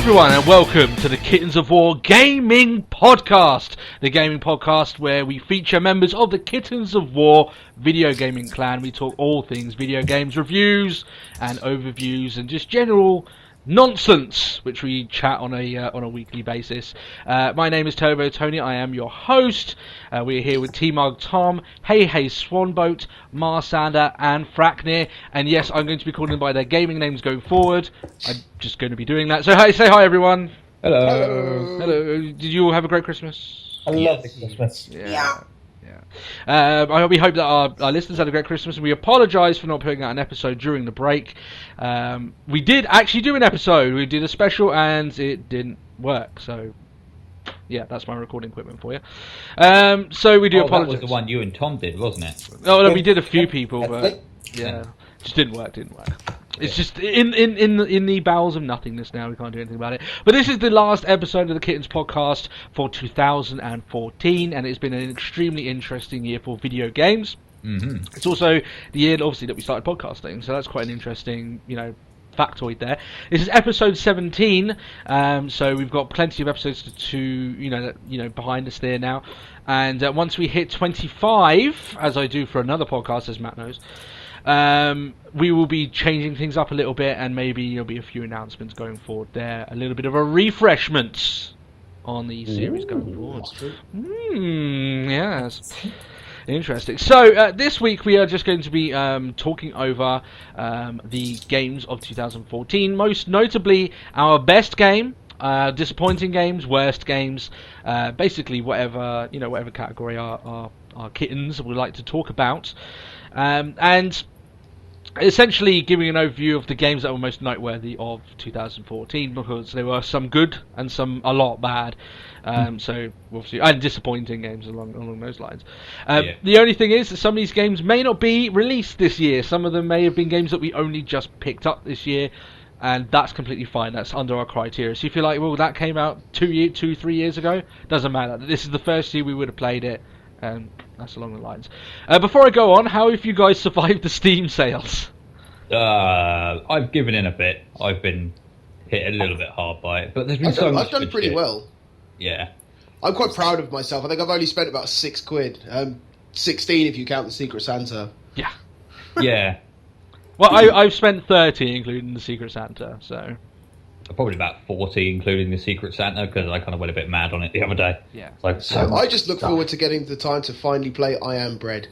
everyone, and welcome to the Kittens of War Gaming Podcast, the gaming podcast where we feature members of the Kittens of War video gaming clan. We talk all things video games, reviews and overviews, and just general nonsense, which we chat on a weekly basis. My name is Turbo Tony. I am your host. We're here with T-Mug Tom, Hey Swanboat, Marsander, and Fraknir. And yes, I'm going to be calling them by their gaming names going forward. I'm just going to be doing that. So say hi, everyone. Hello. Hello. Did you all have a great Christmas? I love Christmas. Yeah. We hope that our listeners had a great Christmas, and we apologise for not putting out an episode during the break. We did actually do an episode. We did a special, and it didn't work. So, yeah, that's my recording equipment for you. So we do apologise. That was the one you and Tom did, wasn't it? Oh, no, we did a few people, but yeah, just didn't work. It's just in the bowels of nothingness now. We can't do anything about it. But this is the last episode of the Kittens podcast for 2014, and it's been an extremely interesting year for video games. Mm-hmm. It's also the year, obviously, that we started podcasting, so that's quite an interesting, factoid there. This is episode 17, so we've got plenty of episodes to behind us there now. And once we hit 25, as I do for another podcast, as Matt knows, we will be changing things up a little bit, and maybe there'll be a few announcements going forward there. A little bit of a refreshment on the series going forward. Yes. Interesting. So, this week we are just going to be talking over the games of 2014, most notably our best game, disappointing games, worst games, basically whatever category our kittens would like to talk about. And essentially giving an overview of the games that were most noteworthy of 2014, because there were some good and some a lot bad. So obviously, and disappointing games along those lines. The only thing is that some of these games may not be released this year. Some of them may have been games that we only just picked up this year, and that's completely fine. That's under our criteria. So if you're like, well, that came out 3 years ago, doesn't matter. This is the first year we would have played it, and that's along the lines. Before I go on, how have you guys survived the Steam sales? I've given in a bit. I've been hit a little bit hard by it, but there's been I've done pretty well. Yeah. I'm quite proud of myself. I think I've only spent about £6. 16 if you count the Secret Santa. Yeah. Yeah. Well, I've spent 30 including the Secret Santa, so... Probably about 40 including the Secret Santa, because I kind of went a bit mad on it the other day. Yeah. So I just look forward to getting the time to finally play I Am Bread.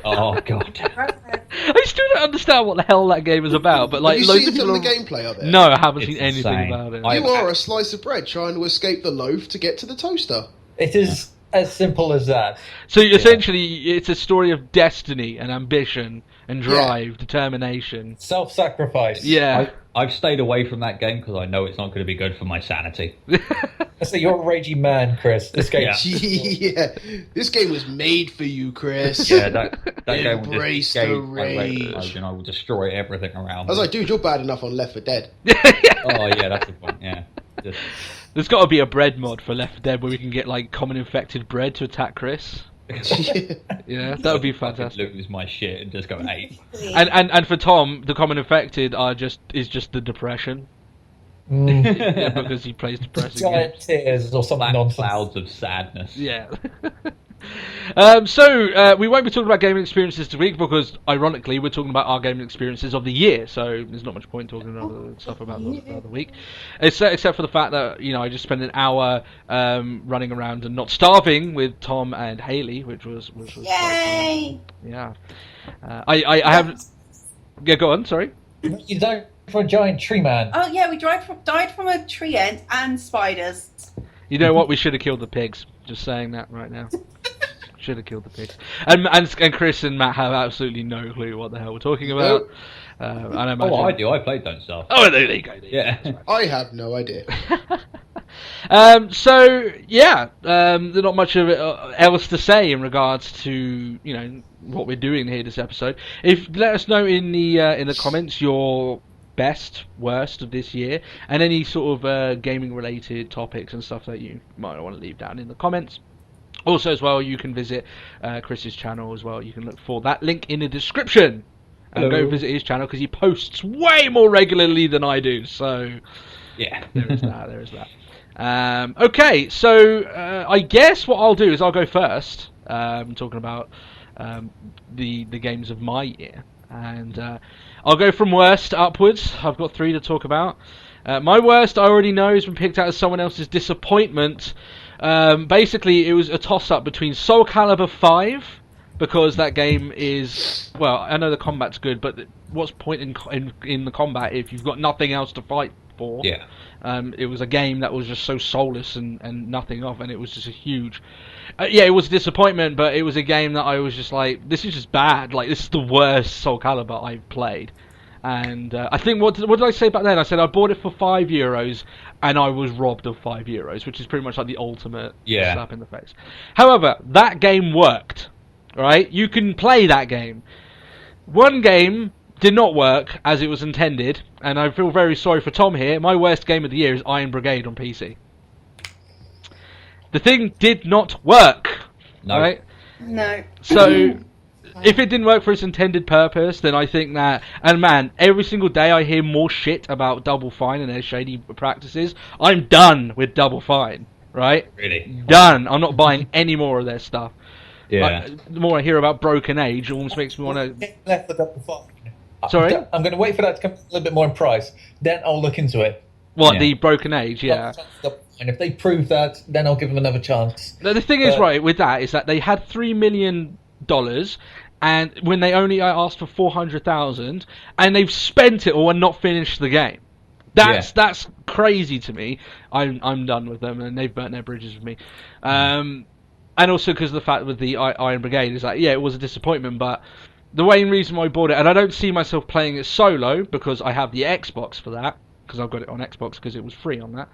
Oh, God. I still don't understand what the hell that game is about, but like, have you seen some of the gameplay of it? No, I haven't seen It's anything insane. about it. You are a slice of bread trying to escape the loaf to get to the toaster. It is as simple as that. So essentially, it's a story of destiny and ambition and drive, determination, Self-sacrifice. Yeah. I've stayed away from that game because I know it's not going to be good for my sanity. So you're a ragey man, Chris. This game. Yeah, this game was made for you, Chris. Yeah, that game will Embrace just the rage. and I will destroy everything around I was me. like, dude, you're bad enough on Left 4 Dead. Oh, yeah, that's the point, yeah. Just... There's got to be a bread mod for Left 4 Dead where we can get like common infected bread to attack Chris. Yeah, that would be fantastic. Lose my shit and just go 8. And for Tom, the common infected is just the depression. Yeah, because he plays depressing Giant games. tears or something nonsense. Clouds of sadness. Yeah. So we won't be talking about gaming experiences this week because, ironically, we're talking about our gaming experiences of the year. So there's not much point talking about stuff about the week, except for the fact that I just spent an hour running around and not starving with Tom and Haley, which was Yay! Yeah. I haven't. Yeah, go on. Sorry. You died from a giant tree man. Oh yeah, we died from a tree ant and spiders. You know what? We should have killed the pigs. Just saying that right now. Should have killed the pigs. And Chris and Matt have absolutely no clue what the hell we're talking about. I imagine... I do. I played Don't Starve. Oh, there you go. Yeah. I have no idea. So yeah, there's not much of it else to say in regards to what we're doing here this episode. Let us know in the comments your best, worst of this year, and any sort of gaming related topics and stuff that you might want to leave down in the comments. Also, as well, you can visit Chris's channel as well. You can look for that link in the description and go visit his channel because he posts way more regularly than I do. So Yeah. There is that. There is that. Okay, so I guess what I'll do is I'll go first, talking about the games of my year, and I'll go from worst upwards. I've got 3 to talk about. My worst, I already know, has been picked out as someone else's disappointment. Basically, it was a toss-up between Soul Calibur 5, because that game is, well, I know the combat's good, but what's point in the combat if you've got nothing else to fight for? Yeah. It was a game that was just so soulless and nothing of, and it was just a huge... yeah, it was a disappointment, but it was a game that I was just like, this is just bad. Like, this is the worst Soul Calibur I've played. And I think, what did I say back then? I said I bought it for €5, and I was robbed of €5, which is pretty much like the ultimate slap in the face. However, that game worked, right? You can play that game. One game did not work as it was intended, and I feel very sorry for Tom here. My worst game of the year is Iron Brigade on PC. The thing did not work, right? No. So, if it didn't work for its intended purpose, then I think that... And man, every single day I hear more shit about Double Fine and their shady practices. I'm done with Double Fine, right? Really? Done. I'm not buying any more of their stuff. Yeah. The more I hear about Broken Age, it almost makes me want to... Left for Double Fine. Sorry? I'm going to wait for that to come a little bit more in price. Then I'll look into it. What, Yeah. the Broken Age, yeah. And if they prove that, then I'll give them another chance. The thing is, right, with that, is that they had $3 million, and when they only asked for 400,000, and they've spent it all and not finished the game. That's crazy to me. I'm done with them, and they've burnt their bridges with me. And also because of the fact with the Iron Brigade is that, yeah, it was a disappointment, but the main reason why I bought it, and I don't see myself playing it solo because I have the Xbox for that, because I've got it on Xbox because it was free on that.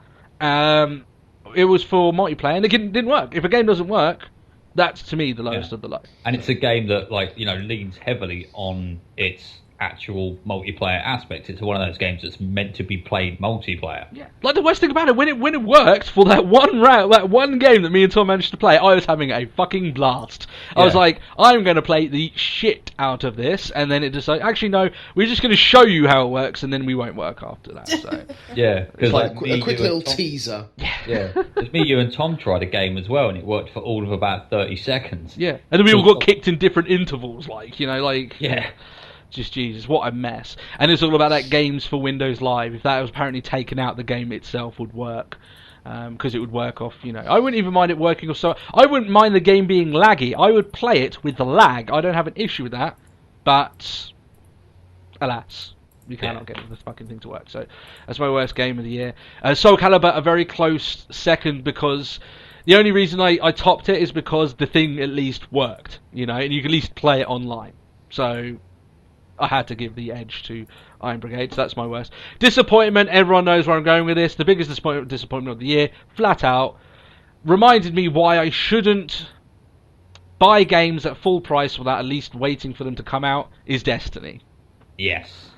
It was for multiplayer, and it didn't work. If a game doesn't work, that's to me the lowest of the low. And it's a game that, like, you know, leans heavily on its actual multiplayer aspect. It's one of those games that's meant to be played multiplayer. Yeah, like the worst thing about it, when it worked for that one round, that one game that me and Tom managed to play, I was having a fucking blast. I was like, I'm going to play the shit out of this, and then it decided, actually no, we're just going to show you how it works, and then we won't work after that. So Yeah, because Like like a quick little teaser. Yeah, because me, you, and Tom tried a game as well, and it worked for all of about 30 seconds. yeah, and then we all got kicked in different intervals, like, you know, like Yeah. Just Jesus, what a mess. And it's all about that games for Windows Live. If that was apparently taken out, the game itself would work. Because it would work off, you know. I wouldn't even mind it working off, so I wouldn't mind the game being laggy. I would play it with the lag. I don't have an issue with that. But, alas, you cannot get the fucking thing to work. So, that's my worst game of the year. Soul Calibur, a very close second, because the only reason I topped it is because the thing at least worked, you know, and you could at least play it online. So I had to give the edge to Iron Brigade, so that's my worst. Disappointment, everyone knows where I'm going with this. The biggest disappointment of the year, flat out, reminded me why I shouldn't buy games at full price without at least waiting for them to come out, is Destiny. Yes.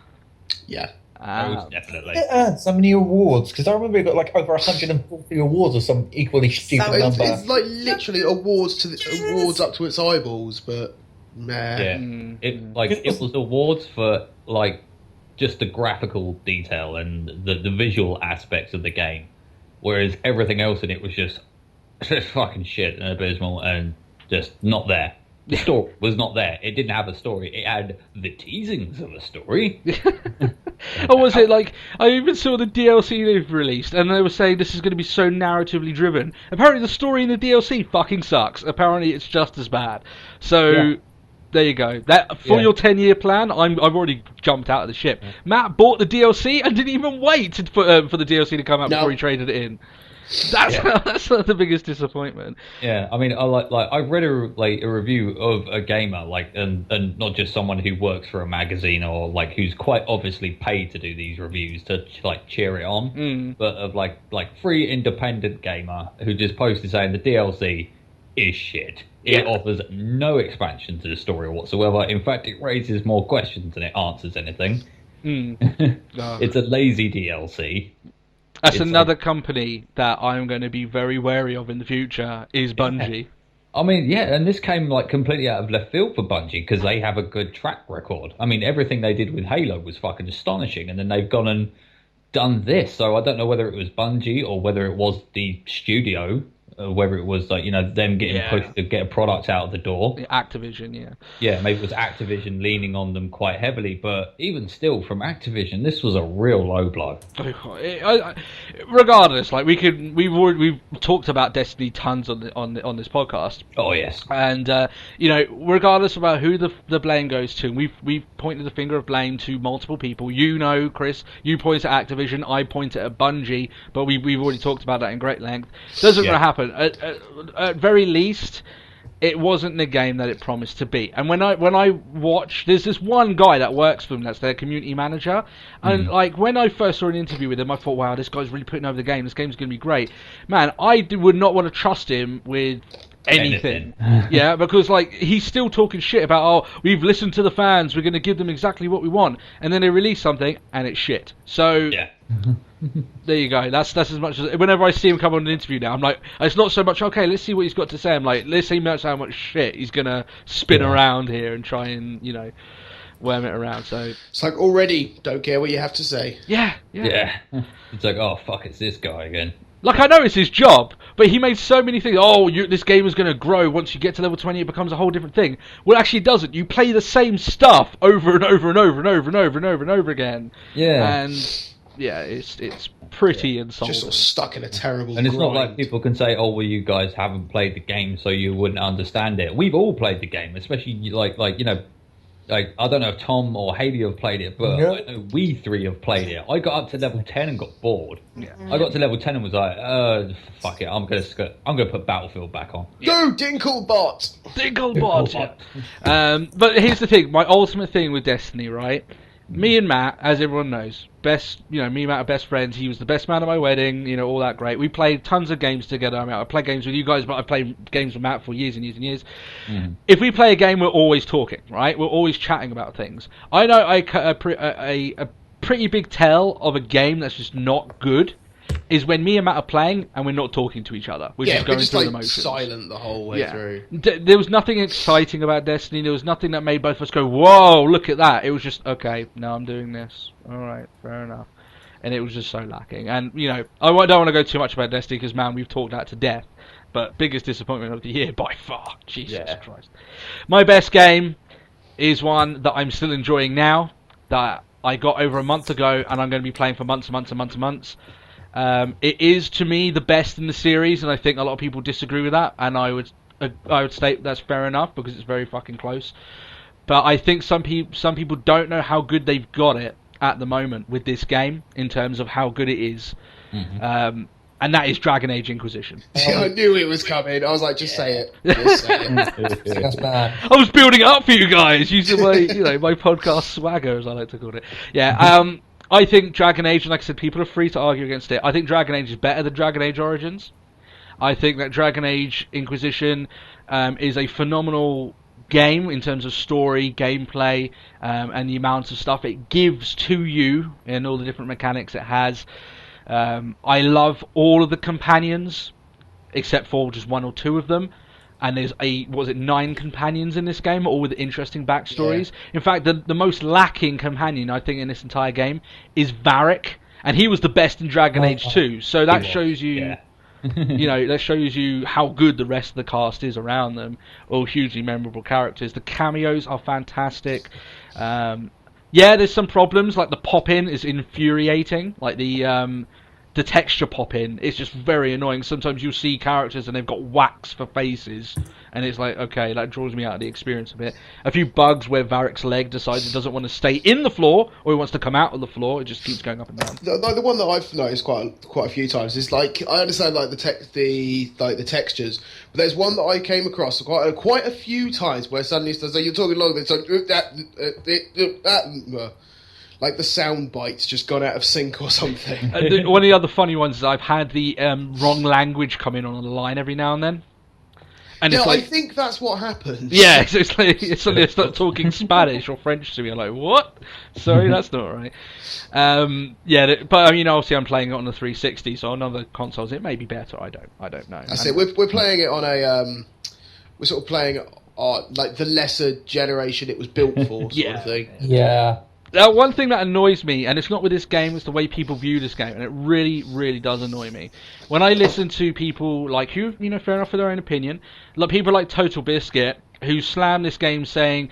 Yeah. Most definitely. It earned so many awards, because I remember it got like over 140 awards or some equally stupid It's, number. it's like literally awards up to its eyeballs, but nah. Yeah. It was awards for like just the graphical detail and the visual aspects of the game, whereas everything else in it was just fucking shit and abysmal and just not there. The story was not there. It didn't have a story. It had the teasings of a story. Or was it like, I even saw the DLC they've released, and they were saying this is going to be so narratively driven. Apparently the story in the DLC fucking sucks. Apparently it's just as bad. So, there you go. That for your 10-year plan, I've already jumped out of the ship. Matt bought the DLC and didn't even wait for the DLC to come out before he traded it in. That's the biggest disappointment. Yeah, I mean, I read a review of a gamer, and not just someone who works for a magazine or like who's quite obviously paid to do these reviews to like cheer it on, but of like free independent gamer who just posted saying the DLC is shit. It offers no expansion to the story whatsoever. In fact, it raises more questions than it answers anything. It's a lazy DLC. That's another company that I'm going to be very wary of in the future, is Bungie. I mean, yeah, and this came like completely out of left field for Bungie because they have a good track record. I mean, everything they did with Halo was fucking astonishing, and then they've gone and done this. So I don't know whether it was Bungie or whether it was the studio, whether it was like them getting pushed to get a product out of the door. Activision, yeah, maybe it was Activision leaning on them quite heavily. But even still, from Activision, this was a real low blow. Regardless, like we've talked about Destiny tons on this podcast. Oh yes, and regardless about who the blame goes to, we've pointed the finger of blame to multiple people. Chris, you point at Activision, I point at Bungie, but we've already talked about that in great length. Doesn't going to happen. At very least, it wasn't the game that it promised to be. And when I watch, there's this one guy that works for them, that's their community manager, and like when I first saw an interview with him, I thought, wow, this guy's really putting over the game. This game's going to be great. Man, I would not want to trust him with anything. Yeah, because like he's still talking shit about, oh, we've listened to the fans, we're going to give them exactly what we want, and then they release something and it's shit. So there you go. That's as much as whenever I see him come on an interview now, I'm like, it's not so much okay, let's see what he's got to say. I'm like, let's see how much shit he's gonna spin around here and try and worm it around. So it's like, already don't care what you have to say. Yeah. It's like, oh fuck, it's this guy again. Like, I know it's his job, but he made so many things. Oh, this game is going to grow. Once you get to level 20, it becomes a whole different thing. Well, actually, it doesn't. You play the same stuff over and over and over and over and over and over and over again. Yeah. And yeah, it's pretty insulting. Just sort of stuck in a terrible And it's grind. not like people can say, oh, well, you guys haven't played the game, so you wouldn't understand it. We've all played the game, especially like I don't know if Tom or Haley have played it, but I know we three have played it. I got up to level 10 and got bored. Yeah. I got to level 10 and was like, fuck it, I'm gonna put Battlefield back on. Go, Dinklebot! Dinklebot! But here's the thing, my ultimate thing with Destiny, right? Me and Matt, as everyone knows, me and Matt are best friends. He was the best man at my wedding, all that great. We played tons of games together. I play games with you guys, but I played games with Matt for years and years and years. If we play a game, we're always talking, right? We're always chatting about things. I know a pretty big tell of a game that's just not good is when me and Matt are playing and we're not talking to each other. We're just going through the motions. Silent the whole way through. There was nothing exciting about Destiny. There was nothing that made both of us go, whoa, look at that. It was just, okay, now I'm doing this. All right, fair enough. And it was just so lacking. And, I don't want to go too much about Destiny because, man, we've talked that to death. But biggest disappointment of the year by far. Jesus Christ. My best game is one that I'm still enjoying now, that I got over a month ago, and I'm going to be playing for months and months and months and months. It is, to me, the best in the series, and I think a lot of people disagree with that, and I would state that's fair enough, because it's very fucking close. But I think some people don't know how good they've got it at the moment with this game, in terms of how good it is. And that is Dragon Age Inquisition. I knew it was coming. I was like, just say it. Just say it. That's bad. I was building it up for you guys, using my, my podcast swagger, as I like to call it. Yeah, I think Dragon Age, and like I said, people are free to argue against it. I think Dragon Age is better than Dragon Age Origins. I think that Dragon Age Inquisition is a phenomenal game in terms of story, gameplay, and the amount of stuff it gives to you and all the different mechanics it has. I love all of the companions, except for just one or two of them. And there's 9 companions in this game, all with interesting backstories. Yeah. In fact, the most lacking companion, I think, in this entire game is Varric, and he was the best in Dragon Age 2. So that shows you, that shows you how good the rest of the cast is around them. All hugely memorable characters. The cameos are fantastic. There's some problems, like the pop-in is infuriating, like the texture pop-in is just very annoying. Sometimes you'll see characters and they've got wax for faces, and it's like, okay, that draws me out of the experience a bit. A few bugs where Varric's leg decides it doesn't want to stay in the floor, or he wants to come out of the floor. It just keeps going up and down. The one that I've noticed quite a few times is, like, I understand like the textures, but there's one that I came across quite a few times where suddenly it says, you're talking along with it, like the sound bites just gone out of sync or something. One of the other funny ones is I've had the wrong language come in on the line every now and then. And it's like, I think that's what happens. Yeah, it's like suddenly they start talking Spanish or French to me. I'm like, what? Sorry, that's not right. But I mean, obviously I'm playing it on the 360, so on other consoles it may be better. I don't know. That's it. We're playing it on a we're sort of playing it on like the lesser generation it was built for, sort of thing. Yeah. One thing that annoys me, and it's not with this game, it's the way people view this game, and it really, really does annoy me. When I listen to people like who, fair enough for their own opinion, like people like Total Biscuit, who slam this game saying,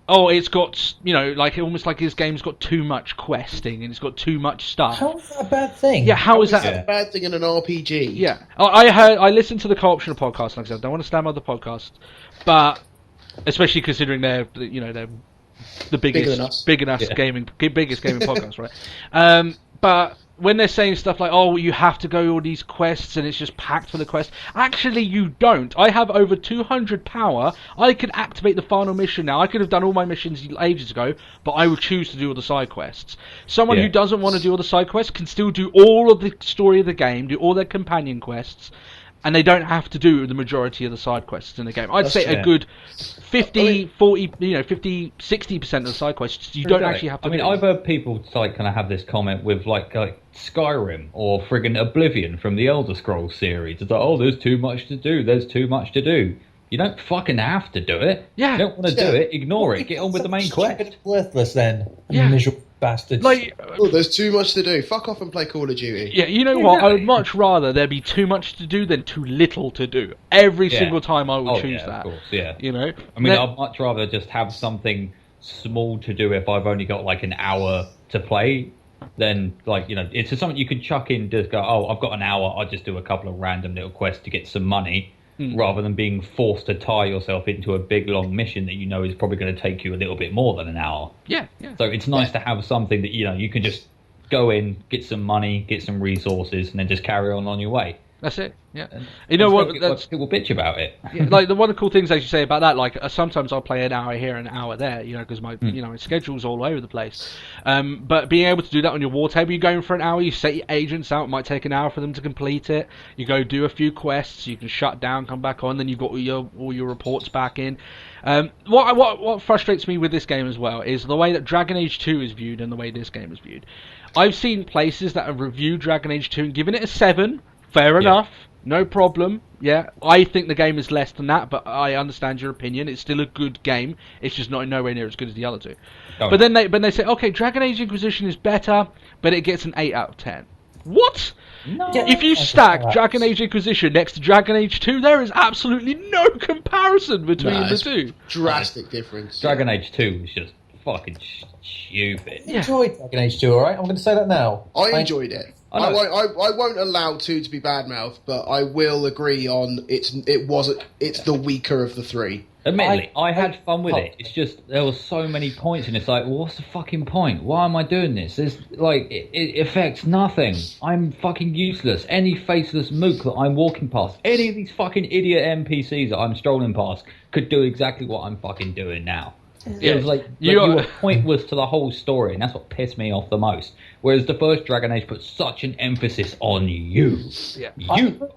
oh, it's got, like almost like this game's got too much questing and it's got too much stuff. How is that a bad thing? Yeah, how is that a bad thing in an RPG? Yeah, I listened to the Co-optional podcast, like I said, I don't want to slam other podcasts, but especially considering they're the biggest biggest gaming podcast, right? But when they're saying stuff like, oh, you have to go all these quests and it's just packed for the quest, actually you don't. I have over 200 power. I could activate the final mission now. I could have done all my missions ages ago, but I would choose to do all the side quests. Someone who doesn't want to do all the side quests can still do all of the story of the game, do all their companion quests, and they don't have to do the majority of the side quests in the game. I'd say a good 50, 40, 50, 60% of the side quests you don't actually have to do. I've heard people kind of have this comment with like Skyrim or friggin' Oblivion from the Elder Scrolls series. It's like, oh, there's too much to do. There's too much to do. You don't fucking have to do it. Yeah. You don't want to do it. Ignore it. Get on with the main quest. Worthless then. Yeah. Miserable bastards. There's too much to do. Fuck off and play Call of Duty. Yeah, you know what? I would much rather there be too much to do than too little to do. Every single time I would choose that. Of course, yeah. I'd much rather just have something small to do if I've only got like an hour to play. Then, it's just something you can chuck in. Just go, oh, I've got an hour. I'll just do a couple of random little quests to get some money. Rather than being forced to tie yourself into a big long mission that is probably going to take you a little bit more than an hour. Yeah. So it's nice to have something that you can just go in, get some money, get some resources, and then just carry on your way. That's it. Yeah. And you know what? That's people bitch about it. Yeah, like the one of the cool things as you say about that, like sometimes I'll play an hour here, an hour there, because my my schedule's all over the place. But being able to do that on your war table, you're going for an hour, you set your agents out, it might take an hour for them to complete it. You go do a few quests, you can shut down, come back on, then you've got all your reports back in. What frustrates me with this game as well is the way that Dragon Age 2 is viewed and the way this game is viewed. I've seen places that have reviewed Dragon Age 2 and given it a 7. Fair enough, no problem. Yeah, I think the game is less than that, but I understand your opinion. It's still a good game. It's just not nowhere near as good as the other two. But then they say, okay, Dragon Age Inquisition is better, but it gets an 8 out of 10. What? No. If you stack Dragon Age Inquisition next to Dragon Age 2, there is absolutely no comparison between the two. Drastic difference. Dragon Age 2 is just fucking stupid. I enjoyed Dragon Age 2, alright? I'm going to say that now. I enjoyed it. I won't allow 2 to be bad mouth, but I will agree on it's the weaker of the 3. Admittedly, I had fun with it. It's just there were so many points, and it's like, well, what's the fucking point? Why am I doing this? There's it affects nothing. I'm fucking useless. Any faceless mook that I'm walking past, any of these fucking idiot NPCs that I'm strolling past, could do exactly what I'm fucking doing now. It was you were pointless to the whole story, and that's what pissed me off the most. Whereas the first Dragon Age put such an emphasis on you. Yeah. You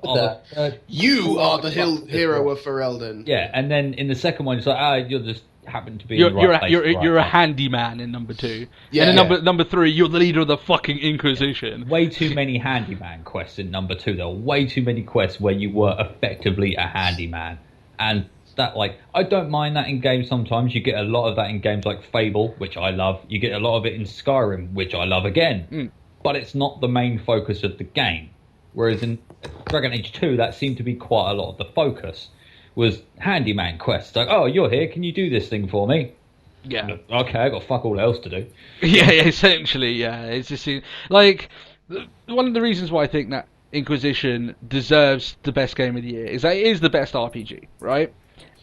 are the hero of Ferelden. Yeah, and then in the second one, it's like, you're just happen to be you're a handyman in number 2. Yeah, and in number 3, you're the leader of the fucking Inquisition. Way too many handyman quests in number 2. There were way too many quests where you were effectively a handyman. And that, I don't mind that in games sometimes. You get a lot of that in games like Fable, which I love. You get a lot of it in Skyrim, which I love again. But it's not the main focus of the game. Whereas in Dragon Age 2, that seemed to be quite a lot of the focus, was handyman quests. Like, oh, you're here, can you do this thing for me? Yeah. Okay, I got fuck all else to do. Yeah, essentially, yeah. It's just one of the reasons why I think that Inquisition deserves the best game of the year is that it is the best RPG, right?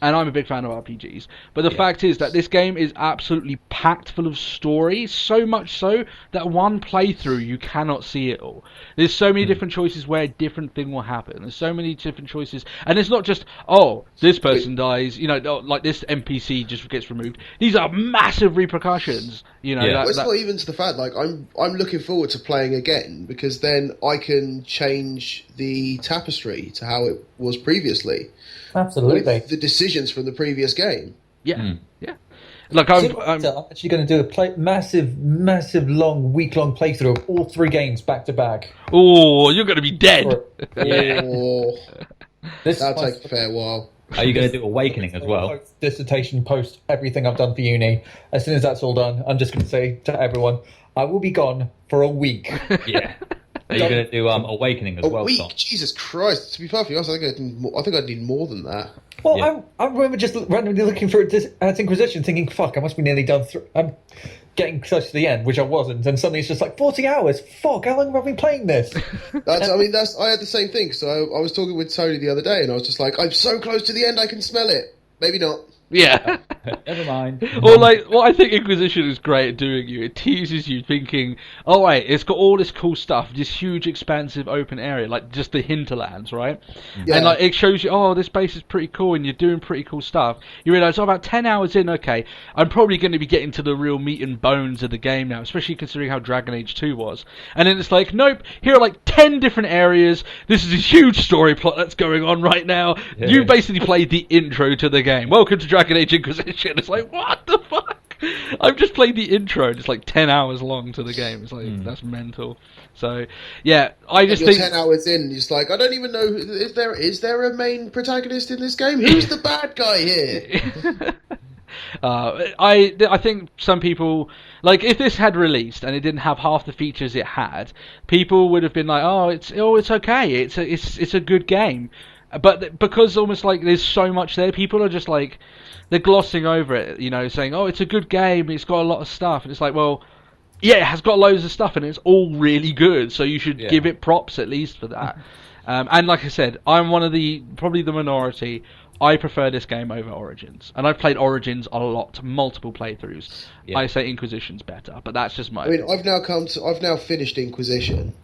And I'm a big fan of RPGs. But the fact is that this game is absolutely packed full of story, so much so that one playthrough you cannot see it all. There's so many different choices where a different thing will happen. There's so many different choices. And it's not just, oh, this person dies, like this NPC just gets removed. These are massive repercussions. It's not even to the fact, I'm looking forward to playing again, because then I can change the tapestry to how it was previously. Absolutely. With the decisions from the previous game. Yeah, yeah. Like I'm actually going to do a massive, long, week-long playthrough of all 3 games back to back. Oh, you're going to be dead. Oh, that'll take a fair while. Are you going to do Awakening as well? Post dissertation, post everything I've done for uni. As soon as that's all done, I'm just going to say to everyone, I will be gone for a week. Yeah. Are you going to do Awakening as A well, week? Tom? Jesus Christ! To be perfectly honest, I think I'd need more than that. Well, Yeah. I remember just randomly looking through at Inquisition, thinking, "Fuck, I must be nearly done." I'm getting close to the end, which I wasn't, and suddenly it's just like 40 hours. Fuck, how long have I been playing this? I had the same thing. So I was talking with Tony the other day, and I was just like, I'm so close to the end, I can smell it. Maybe not. Yeah. Never mind. Or like, what I think Inquisition is great at doing you, it teases you thinking, oh wait, it's got all this cool stuff, this huge expansive open area, like just the hinterlands, right? Yeah. And like it shows you, oh, this base is pretty cool and you're doing pretty cool stuff. You realise, oh, about 10 hours in, okay, I'm probably going to be getting to the real meat and bones of the game now, especially considering how Dragon Age 2 was. And then it's like, nope, here are like 10 different areas, this is a huge story plot that's going on right now. Yeah. You basically played the intro to the game. Welcome to Dragon Age Inquisition. It's like, what the fuck? I've just played the intro and it's like 10 hours long to the game. It's like, that's mental. So, yeah, I just You're think... 10 hours in, you're just like, I don't even know, is there a main protagonist in this game? Who's the bad guy here? I think some people, like, if this had released and it didn't have half the features it had, people would have been like, oh, it's okay, it's a good game. But because almost like there's so much there, people are just like, they're glossing over it, you know, saying, oh, it's a good game, it's got a lot of stuff. And it's like, well, yeah, it has got loads of stuff and it's all really good, so you should give it props at least for that. And like I said, I'm probably the minority. I prefer this game over Origins. And I've played Origins a lot, multiple playthroughs. Yeah. I say Inquisition's better, but that's just my opinion. I've now finished Inquisition,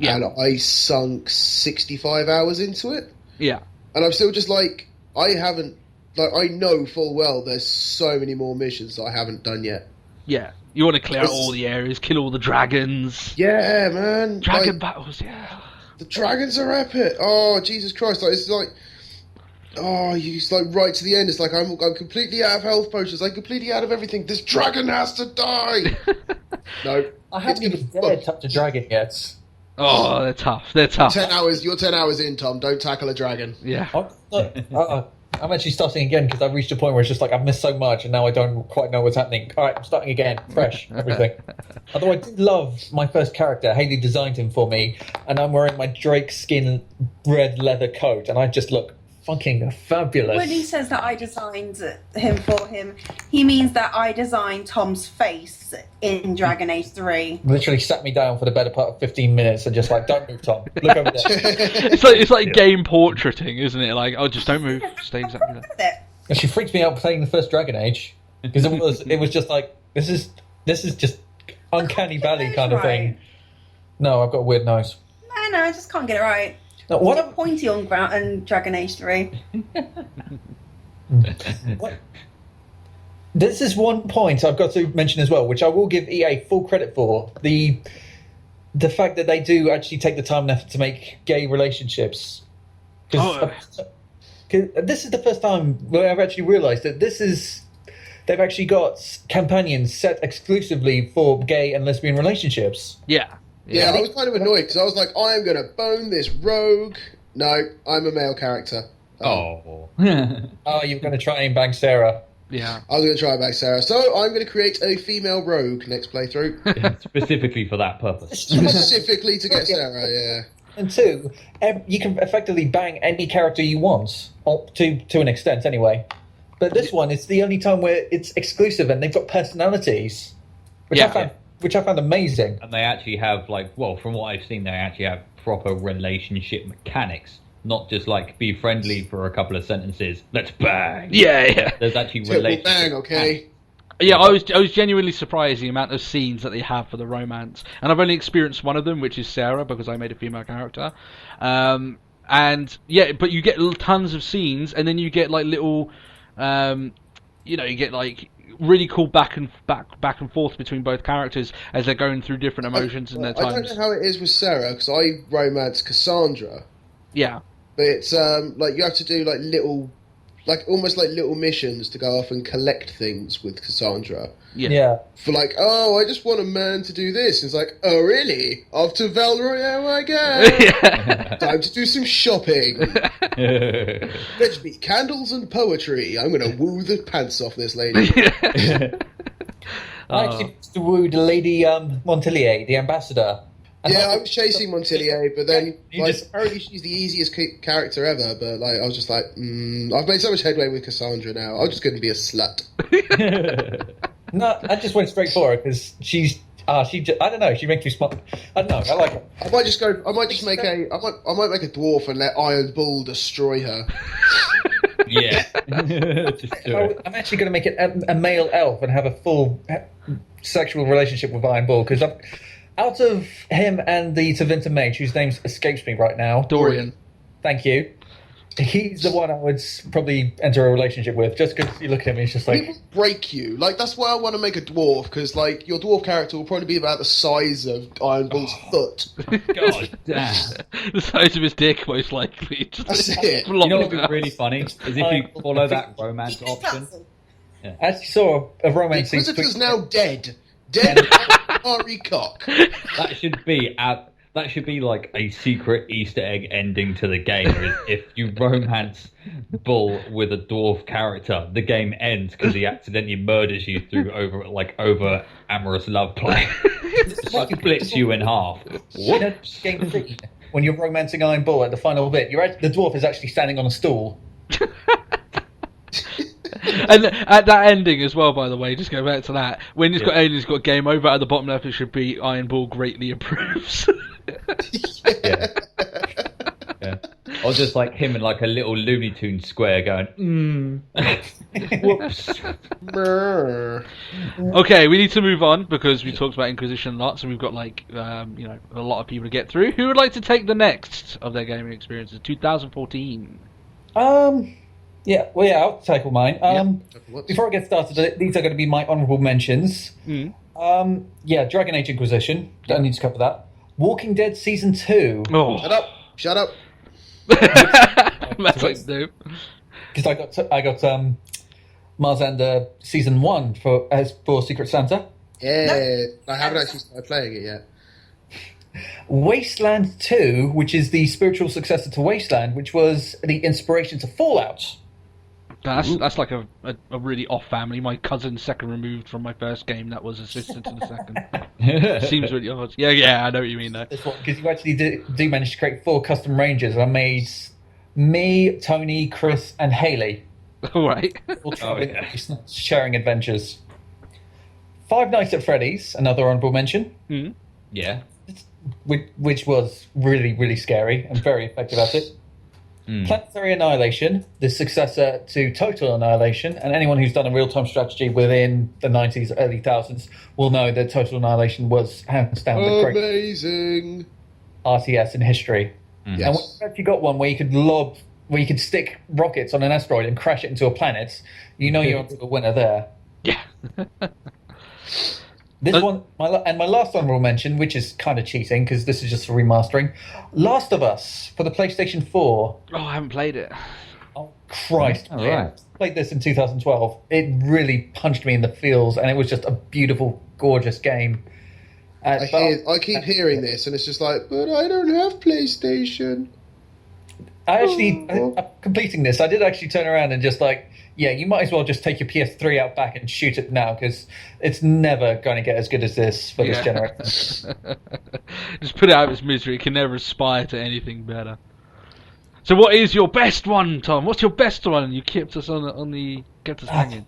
and I sunk 65 hours into it. Yeah. And I'm still just like, I know full well there's so many more missions that I haven't done yet. Yeah. You want to clear out all the areas, kill all the dragons. Yeah, man. Dragon battles, yeah. The dragons are epic. Oh, Jesus Christ. Like, it's like, oh, you just like right to the end. It's like, I'm completely out of health potions. I'm completely out of everything. This dragon has to die. No. I haven't even dared touch a dragon yet. Oh, they're tough. They're tough. 10 hours. You're 10 hours in, Tom. Don't tackle a dragon. Yeah. I'm actually starting again because I've reached a point where it's just like I've missed so much and now I don't quite know what's happening. All right, I'm starting again, fresh, everything. Although I did love my first character. Haley designed him for me, and I'm wearing my Drake skin red leather coat, and I just look fucking fabulous. When he says that I designed him for him, he means that I designed Tom's face in Dragon Age 3. Literally sat me down for the better part of 15 minutes and just like, don't move, Tom. Look over there. It's like game portraiting, isn't it? Like, oh, just don't move. Stay exactly there. And she freaked me out playing the first Dragon Age because it was just like this is just uncanny valley kind of thing. No, I've got a weird nose. No, I just can't get it right. No, what a pointy on ground and Dragon Age 3. This is one point I've got to mention as well, which I will give EA full credit for. The fact that they do actually take the time and effort to make gay relationships. Because this is the first time where I've actually realised that they've actually got companions set exclusively for gay and lesbian relationships. Yeah. Yeah, I was kind of annoyed because I was like, I am going to bone this rogue. No, I'm a male character. Oh, you're going to try and bang Sarah. Yeah. I was going to try and bang Sarah. So I'm going to create a female rogue next playthrough. Specifically for that purpose. Specifically to get Sarah, yeah. And two, you can effectively bang any character you want, to an extent anyway. But this one, it's the only time where it's exclusive and they've got personalities, which I found amazing. And they actually have, from what I've seen, they actually have proper relationship mechanics. Not just, be friendly for a couple of sentences. Let's bang! Yeah. There's actually relationship. Bang, okay? Yeah, I was genuinely surprised the amount of scenes that they have for the romance. And I've only experienced one of them, which is Sarah, because I made a female character. But you get tons of scenes, and then you get, little... you get, really cool back and forth between both characters as they're going through different emotions in their times. I don't know how it is with Sarah because I romance Cassandra. Yeah, but it's you have to do little like almost like little missions to go off and collect things with Cassandra. Yeah. For like, oh, I just want a man to do this. And it's like, oh, really? Off to Val Royale I go. Time to do some shopping. Let's be candles and poetry. I'm going to woo the pants off this lady. I actually used to woo the lady Montelier, the ambassador. Yeah, I was chasing Montelier, but then You like, just- apparently she's the easiest character ever. But like, I was just like, I've made so much headway with Cassandra now. I'm just going to be a slut. No, I just went straight for her because she's. I don't know. She makes me smart. I don't know. I like her. I might just go. I might just make a. I might make a dwarf and let Iron Bull destroy her. Yeah. Just do it. I'm actually going to make it a male elf and have a full sexual relationship with Iron Bull because out of him and the Tevinter mage, whose name escapes me right now, Dorian. Thank you. He's the one I would probably enter a relationship with, just because you look at him, he's just like. People break you. Like that's why I want to make a dwarf because like your dwarf character will probably be about the size of Iron Bull's foot. God damn. The size of his dick, most likely. That's it. You know what would be really funny is if you follow that romance option. I actually saw a romancing. Inquisitor's now dead. Dead Ari cock. That should be like a secret Easter egg ending to the game. Is if you romance Bull with a dwarf character, the game ends because he accidentally murders you through over amorous love play. Splits you in half. You know, game 3, when you're romancing Iron Bull at the final bit, the dwarf is actually standing on a stool. And at that ending as well, by the way, just go back to that. When it's got aliens, got game over at the bottom left, it should be Iron Bull greatly approves. Yeah. Or just like him in like a little Looney Tunes square going, whoops. Okay, we need to move on because we talked about Inquisition a lot, so we've got like a lot of people to get through. Who would like to take the next of their gaming experiences? 2014. I'll tackle mine. Before I get started, these are going to be my honourable mentions. Dragon Age Inquisition. Don't need to cover that. Walking Dead Season 2. Oh, Shut up. that's like no. Because I got Marzander Season 1 for Secret Santa. Yeah, I haven't actually started playing it yet. Wasteland 2, which is the spiritual successor to Wasteland, which was the inspiration to Fallout. That's like a really off family. My cousin's second removed from my first game that was assistant to the second. Seems really odd. Yeah, I know what you mean though. Because you actually do manage to create 4 custom rangers. I made me, Tony, Chris, and Haley. All right. All sharing adventures. Five Nights at Freddy's, another honourable mention. Mm. Yeah. Which was really, really scary and very effective at it. Planetary Annihilation, the successor to Total Annihilation, and anyone who's done a real-time strategy within the 90s, early 2000s will know that Total Annihilation was hands down the greatest Amazing. RTS in history. Yes. And when you actually got one where you could stick rockets on an asteroid and crash it into a planet, you know you're onto a winner there. Yeah. This one, my last honourable mention, which is kind of cheating because this is just a remastering, Last of Us for the PlayStation 4. Oh, I haven't played it. Oh, Christ. All right. I played this in 2012. It really punched me in the feels, and it was just a beautiful, gorgeous game. I keep hearing this, and it's just like, but I don't have PlayStation. Completing this, I did actually turn around and just like, yeah, you might as well just take your PS3 out back and shoot it now because it's never going to get as good as this for this generation. Just put it out of its misery. It can never aspire to anything better. So, what is your best one, Tom? What's your best one? You kept us kept us hanging.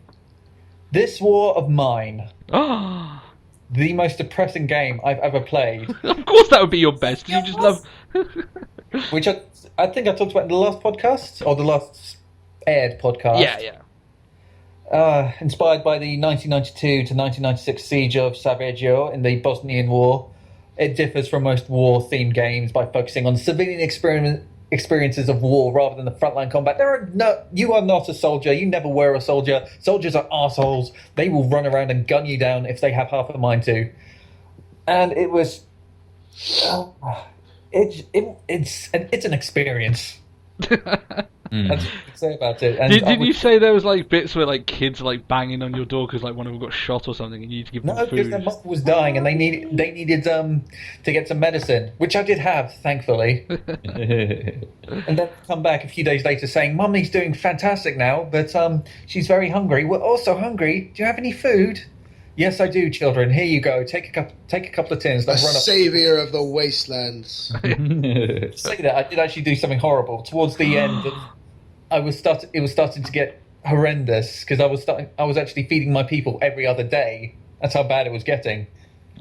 This War of Mine, Oh, the most depressing game I've ever played. of course that would be your best. You just love. Which I think I talked about in the last podcast or the last aired podcast. Yeah. Inspired by the 1992 to 1996 siege of Sarajevo in the Bosnian War, it differs from most war-themed games by focusing on civilian experiences of war rather than the frontline combat. You are not a soldier. You never were a soldier. Soldiers are assholes. They will run around and gun you down if they have half a mind to. And it was. It's an experience. That's what I say about it. And Did you say there was like bits where like kids like banging on your door because like one of them got shot or something, and you need to give them No, because food? their mother was dying and they needed to get some medicine, which I did have, thankfully. And then come back a few days later saying, "Mummy's doing fantastic now, but she's very hungry. We're also hungry. Do you have any food?" "Yes, I do, children. Here you go. Take a couple of tins." A Then run up. saviour of the wastelands. Say that I did actually do something horrible towards the end. It was starting to get horrendous because I was actually feeding my people every other day. That's how bad it was getting.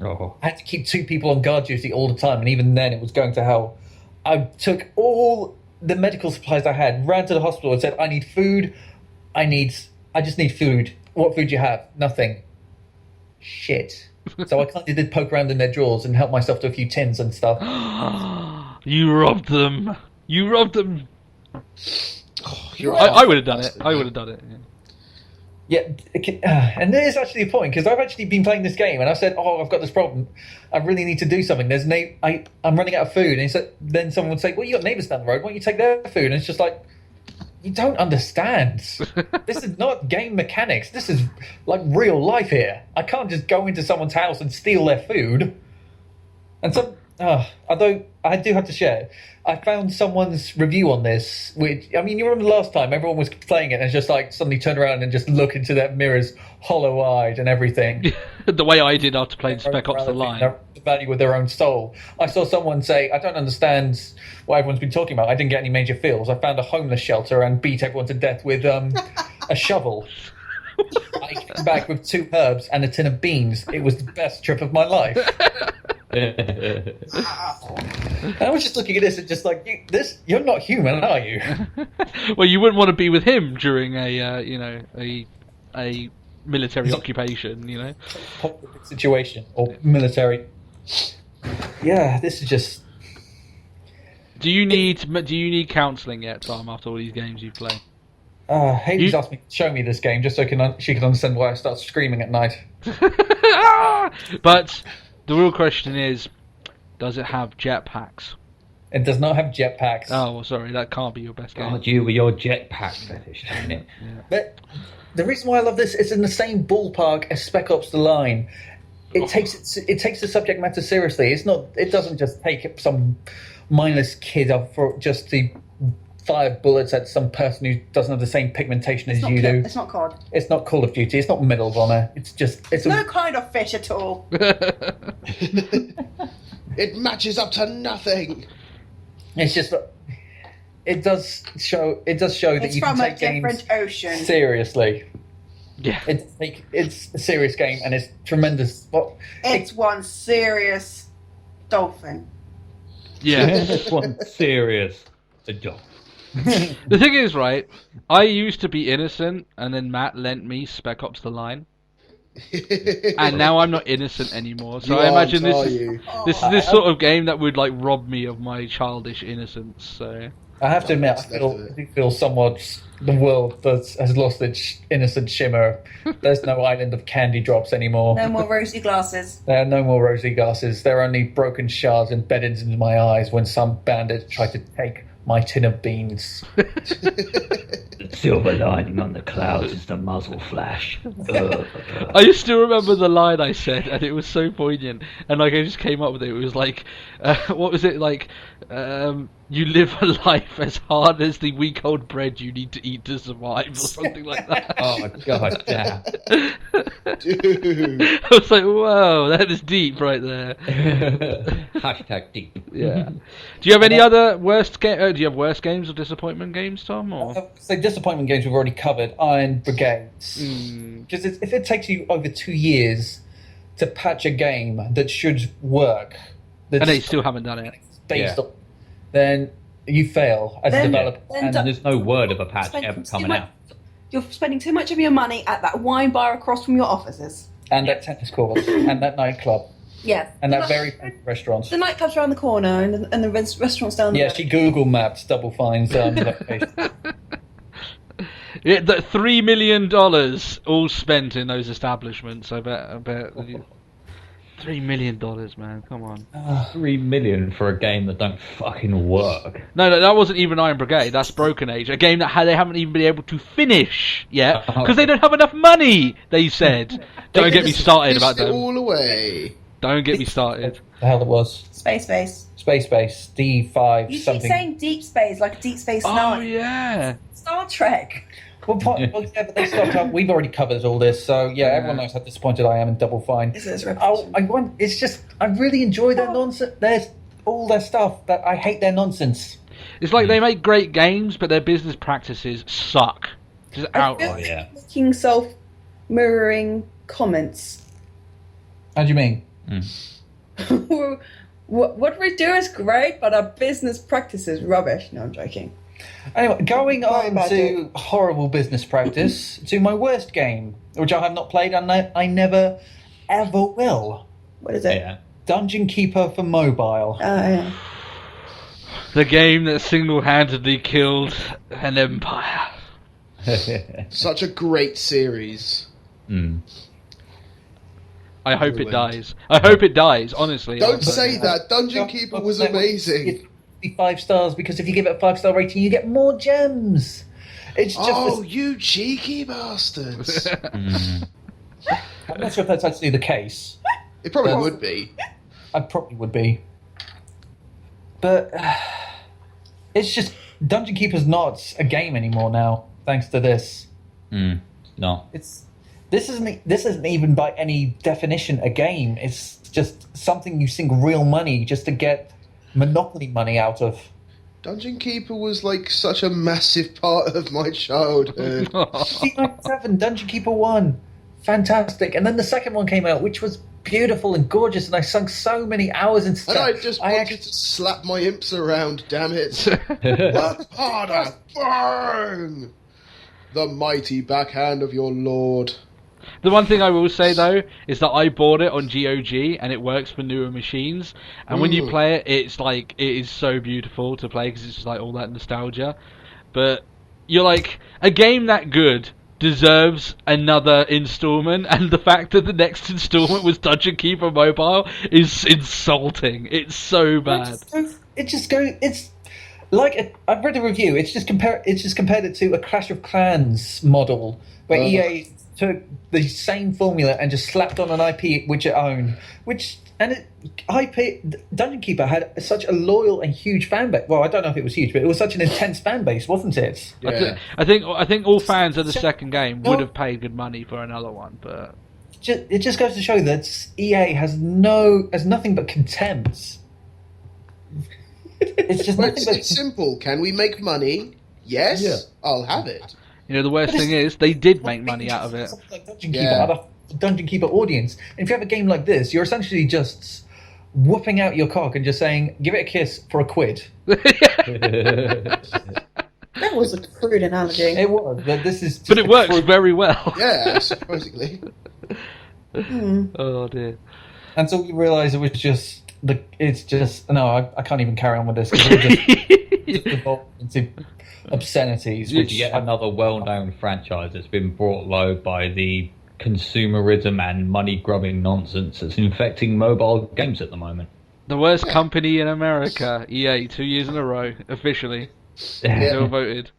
Oh. I had to keep 2 people on guard duty all the time, and even then it was going to hell. I took all the medical supplies I had, ran to the hospital and said, "I need food. I just need food. What food do you have?" "Nothing." "Shit." So I kind of did poke around in their drawers and help myself to a few tins and stuff. You robbed them. You robbed them. You're I would have done it. I would have done it. Yeah. Yeah, and there is actually a point because I've actually been playing this game and I said, "Oh, I've got this problem. I really need to do something. I'm running out of food." And then someone would say, "Well, you got neighbours down the road. Why don't you take their food?" And it's just like, you don't understand. This is not game mechanics. This is like real life here. I can't just go into someone's house and steal their food. And although I do have to share, I found someone's review on this, which, I mean, you remember last time everyone was playing it and it's just like suddenly turned around and just look into their mirrors hollow-eyed and everything. The way I did after playing Spec Ops: The Line. The value of their own soul. I saw someone say, "I don't understand what everyone's been talking about. I didn't get any major feels. I found a homeless shelter and beat everyone to death with a shovel. I came back with 2 herbs and a tin of beans. It was the best trip of my life." And I was just looking at this and just like, you're not human, are you? Well, you wouldn't want to be with him during a military occupation, Political situation or military. Yeah, this is just. Do you need counselling yet, Tom? After all these games you've played? Haley's asked me to show me this game just so she can understand why I start screaming at night. But the real question is, does it have jetpacks? It does not have jetpacks. Oh, well, sorry, that can't be your best game. God, you with your jetpack fetish, damn it. But the reason why I love this is in the same ballpark as Spec Ops: The Line. It takes the subject matter seriously. It doesn't just take some mindless kid up for just to fire bullets at some person who doesn't have the same pigmentation as you do. It's not COD. It's not Call of Duty. It's not Medal of Honor. It's No kind of fish at all. It matches up to nothing. It's just it does show that It's you can from a take games different ocean. seriously. Yeah. It's a serious game and it's tremendous. It's one serious dolphin. Yeah. This one's serious. A dog. The thing is, right, I used to be innocent, and then Matt lent me Spec Ops: The Line. And now I'm not innocent anymore. So You I imagine aren't, this are is you? this sort of game that would like rob me of my childish innocence. So I have to admit, That's I do feel somewhat the world has lost its innocent shimmer. There's no island of candy drops anymore. No more rosy glasses. There are no more rosy glasses. There are only broken shards embedded into my eyes when some bandit tried to take my tin of beans. The silver lining on the clouds is the muzzle flash. I still remember the line I said, and it was so poignant. And like I just came up with it. It was like, what was it like? You live a life as hard as the week-old bread you need to eat to survive, or something like that. Oh god, yeah. Dude. I was like, whoa, that is deep right there. Hashtag deep. Yeah. Do you have any other worst game? Do you have worst games or disappointment games, Tom? Or So disappointment games we've already covered. Iron Brigades. Because if it takes you over 2 years to patch a game that should work, and they still haven't done it. based on, then you fail as a Then- developer. then And there's no word of a patch Spending ever too coming much- out. You're spending too much of your money at that wine bar across from your offices. And that tennis court, and that nightclub, Yeah. and that The very night- fancy restaurant. The nightclub's around the corner and the restaurant's down the Yeah, road. she Google mapped Double Fine's location. Yeah, that $3 million all spent in those establishments. I bet. $3 million, man. Come on. $3 million for a game that don't fucking work. No, that wasn't even Iron Brigade. That's Broken Age, a game that they haven't even been able to finish yet because they don't have enough money. They said. Don't get me started about Pissed it them. all away. Don't get me started. The hell it was Space Base. Space Base D5 You something. keep saying Deep Space like Deep Space Nine. Oh yeah. Star Trek. Well, yeah, but they stopped up. We've already covered all this, so yeah, everyone knows how disappointed I am in Double Fine. This is It's just I really enjoy their nonsense. There's all their stuff that I hate their nonsense. It's like they make great games, but their business practices suck. Just outright. Yeah. Making self-mirroring comments. How do you mean? What we do is great, but our business practice is rubbish. No, I'm joking. Anyway, going Sorry on about to horrible business practice, to my worst game, which I have not played and I never, ever will. What is it? Yeah. Dungeon Keeper for mobile. Yeah. The game that single-handedly killed an empire. Such a great series. I hope it dies. I hope it dies, honestly. Don't say that. Dungeon Keeper was amazing. 5 stars because if you give it a 5-star rating, you get more gems. It's just. Oh, you cheeky bastards! I'm not sure if that's actually the case. It probably would be. I probably would be. But it's just Dungeon Keeper's not a game anymore now, thanks to this. No. This isn't even by any definition a game. It's just something you sink real money just to get Monopoly money out of. Dungeon Keeper was like such a massive part of my childhood. 1997, Dungeon Keeper 1. Fantastic. And then the second one came out, which was beautiful and gorgeous, and I sunk so many hours into And stuff. I just wanted to slap my imps around, damn it. Work harder, burn! The mighty backhand of your lord. The one thing I will say though is that I bought it on GOG and it works for newer machines. And when you play it, it's like it is so beautiful to play because it's just like all that nostalgia. But you're like, a game that good deserves another installment, and the fact that the next installment was Dungeon Keeper Mobile is insulting. It's so bad. It's like I've read a review. It's just compared it to a Clash of Clans model where EA took the same formula and just slapped on an IP which it owned. Dungeon Keeper had such a loyal and huge fan base. Well, I don't know if it was huge, but it was such an intense fan base, wasn't it? Yeah. I think all fans of the second game would have paid good money for another one, but It just goes to show that EA has nothing but contempt. It's just Well, nothing but it's simple. Can we make money? Yes, Yeah. I'll have it. you know the worst thing is they did make money out of it. Something like Dungeon Keeper, Yeah. out of Dungeon Keeper audience. And if you have a game like this, you're essentially just whooping out your cock and just saying, "Give it a kiss for £1." That was a crude analogy. It was, but this is. But it works very well. Yeah, supposedly. Oh dear. Until you realise it was just It's just no. I can't even carry on with this. 'Cause it just evolved into obscenities. Which Which yet another well-known franchise that's been brought low by the consumerism and money-grubbing nonsense that's infecting mobile games at the moment. The worst company in America, EA, 2 years in a row, officially. Yeah. Still voted.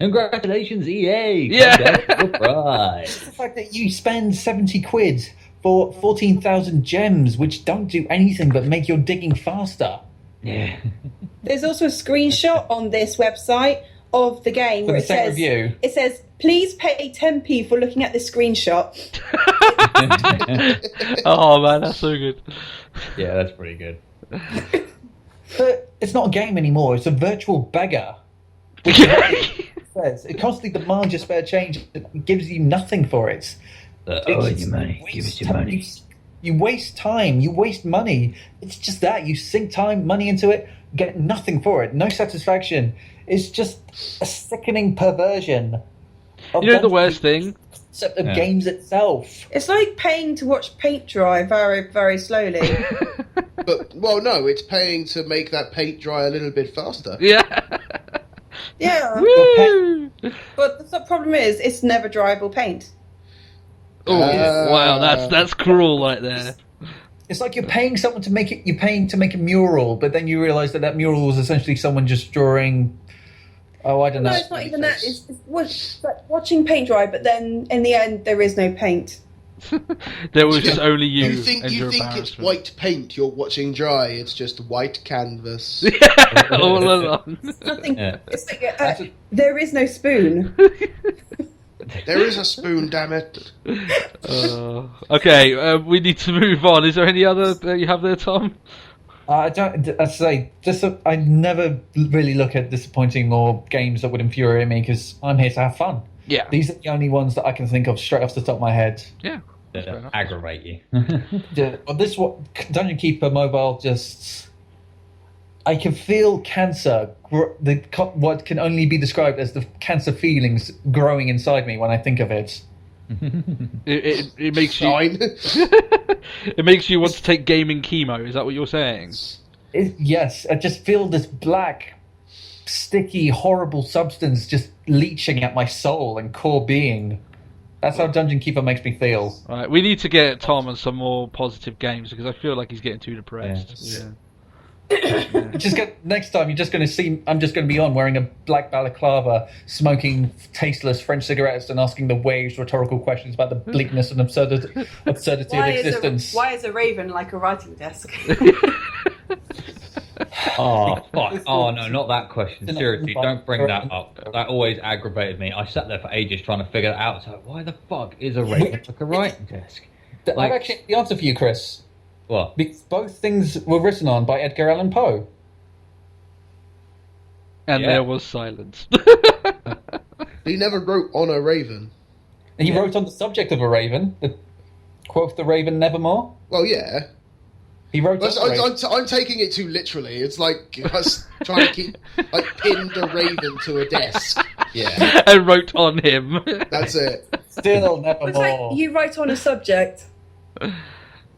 Congratulations, EA! Yeah. Surprise! the fact that you spend £70 for 14,000 gems, which don't do anything but make your digging faster. Yeah. There's also a screenshot on this website of the game For where the same review. it says, please pay 10p for looking at this screenshot. Oh man, that's so good. Yeah, that's pretty good. But it's not a game anymore. It's a virtual beggar. Which is what it says. It constantly demands your spare change. It gives you nothing for it. You money. Give us your money. You waste time. You waste money. It's just that. You sink time, money into it, get nothing for it. No satisfaction. It's just a sickening perversion. You know the worst thing? Concept of games itself. It's like paying to watch paint dry very, very slowly. But, well, no, it's paying to make that paint dry a little bit faster. Yeah. Yeah. Woo! But the problem is, it's never dryable paint. Oh, wow, that's cruel right there. It's like you're paying someone to make it. You're paying to make a mural, but then you realise that mural was essentially someone just drawing. Oh, I don't know. No, it's not even that. It's like watching paint dry, but then in the end, there is no paint. There was just only you. You think and your it's embarrassment. white paint you're watching dry? It's just white canvas. All along. Nothing. Yeah. It's like there is no spoon. There is a spoon, damn it. Okay, we need to move on. Is there any other that you have there, Tom? I don't. I say I never really look at disappointing or games that would infuriate me because I'm here to have fun. Yeah. These are the only ones that I can think of straight off the top of my head. Yeah. That aggravate you. Dungeon Keeper Mobile just. I can feel cancer, what can only be described as the cancer feelings growing inside me when I think of it. It makes you. Fine. It makes you want to take gaming chemo. Is that what you're saying? Yes, I just feel this black, sticky, horrible substance just leeching at my soul and core being. That's how Dungeon Keeper makes me feel. All right, we need to get Tom on some more positive games because I feel like he's getting too depressed. Yeah. Next time, you're just going to see. I'm just going to be on wearing a black balaclava, smoking tasteless French cigarettes, and asking the waves rhetorical questions about the bleakness and absurdity of existence. Why is a raven like a writing desk? Oh, fuck. Oh, no, not that question. Seriously, don't bring that up. That always aggravated me. I sat there for ages trying to figure it out. So, why the fuck is a raven like a writing desk? I've actually the answer for you, Chris. What? Because both things were written on by Edgar Allan Poe. And Yeah. there was silence. He never wrote on a raven. And he wrote on the subject of a raven, quoth the raven nevermore. Well, yeah. He wrote But on the raven. I'm taking it too literally. It's like us trying to keep pinned a raven to a desk. Yeah. And wrote on him. That's it. Still It's like nevermore. you write on a subject.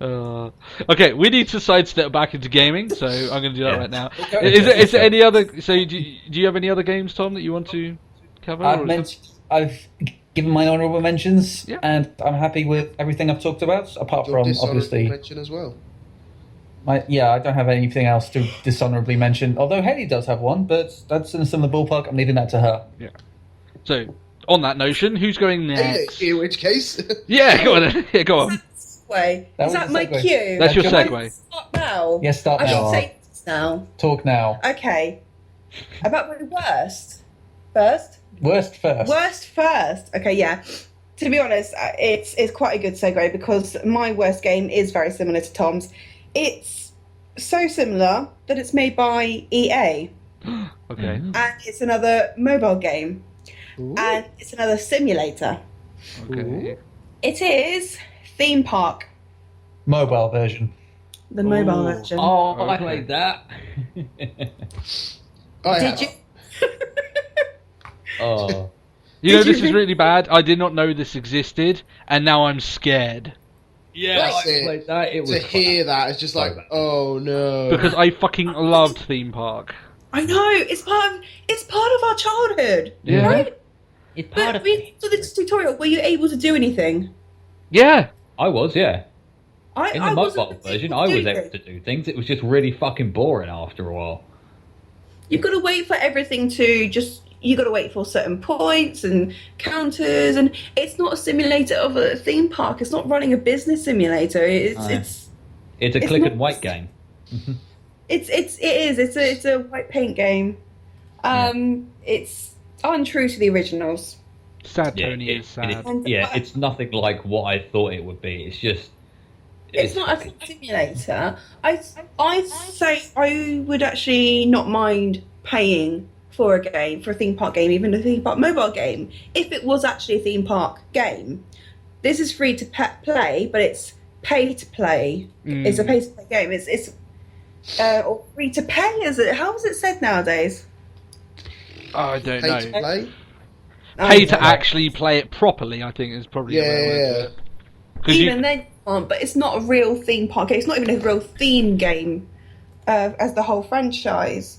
Okay, we need to sidestep back into gaming, so I'm going to do that right now. Okay. Is there any other? So do you have any other games, Tom, that you want to cover? I've given my honourable mentions, Yeah. and I'm happy with everything I've talked about, apart Your from dishonourable obviously. mention as well. I don't have anything else to dishonourably mention. Although Haley does have one, but that's in a similar ballpark. I'm leaving that to her. Yeah. So on that notion, who's going next? In which case, Yeah, go on. Yeah, go on. Way. That Is was that a my segue. cue? That's your Can I segue. start now. Yes, start I now. should say this now. Talk now. Okay. About my worst. First? Worst first. Worst first. Okay, yeah. To be honest, it's quite a good segue because my worst game is very similar to Tom's. It's so similar that it's made by EA. Okay. And it's another mobile game. Ooh. And it's another simulator. Okay. It is Theme Park, Mobile version. the mobile Ooh. version. Oh, I Okay. played that. Did you? Oh. You know, Did you this is really bad. I did not know this existed, and now I'm scared. Yeah, That's I it. played that. It was To hear that, it's just like, Sorry about oh no. Because I fucking loved Theme Park. I know it's part of our childhood, Yeah. right? It's But we saw this tutorial. Were you able to do anything? Yeah. I was, yeah. In the I wasn't mobile able version, to I do was anything. able to do things. It was just really fucking boring after a while. You've got to wait for everything to just. You got to wait for certain points and counters, and it's not a simulator of a theme park. It's not running a business simulator. It's No. it's It's a It's click not- and wait game. it is. It's a white paint game. It's untrue to the originals. Sad Yeah, Tony is sad. It's nothing like what I thought it would be. It's just. It's not a simulator. I say I would actually not mind paying for a theme park game, even a theme park mobile game, if it was actually a theme park game. This is free to play, but it's pay to play. It's a pay to play game. It's or free to pay. Is it? How is it said nowadays? I don't Pay know. to play? Pay to actually play it properly, I think, is probably a better way to Yeah. do it. 'Cause Even then, you can't, but it's not a real theme park game. It's not even a real theme game as the whole franchise.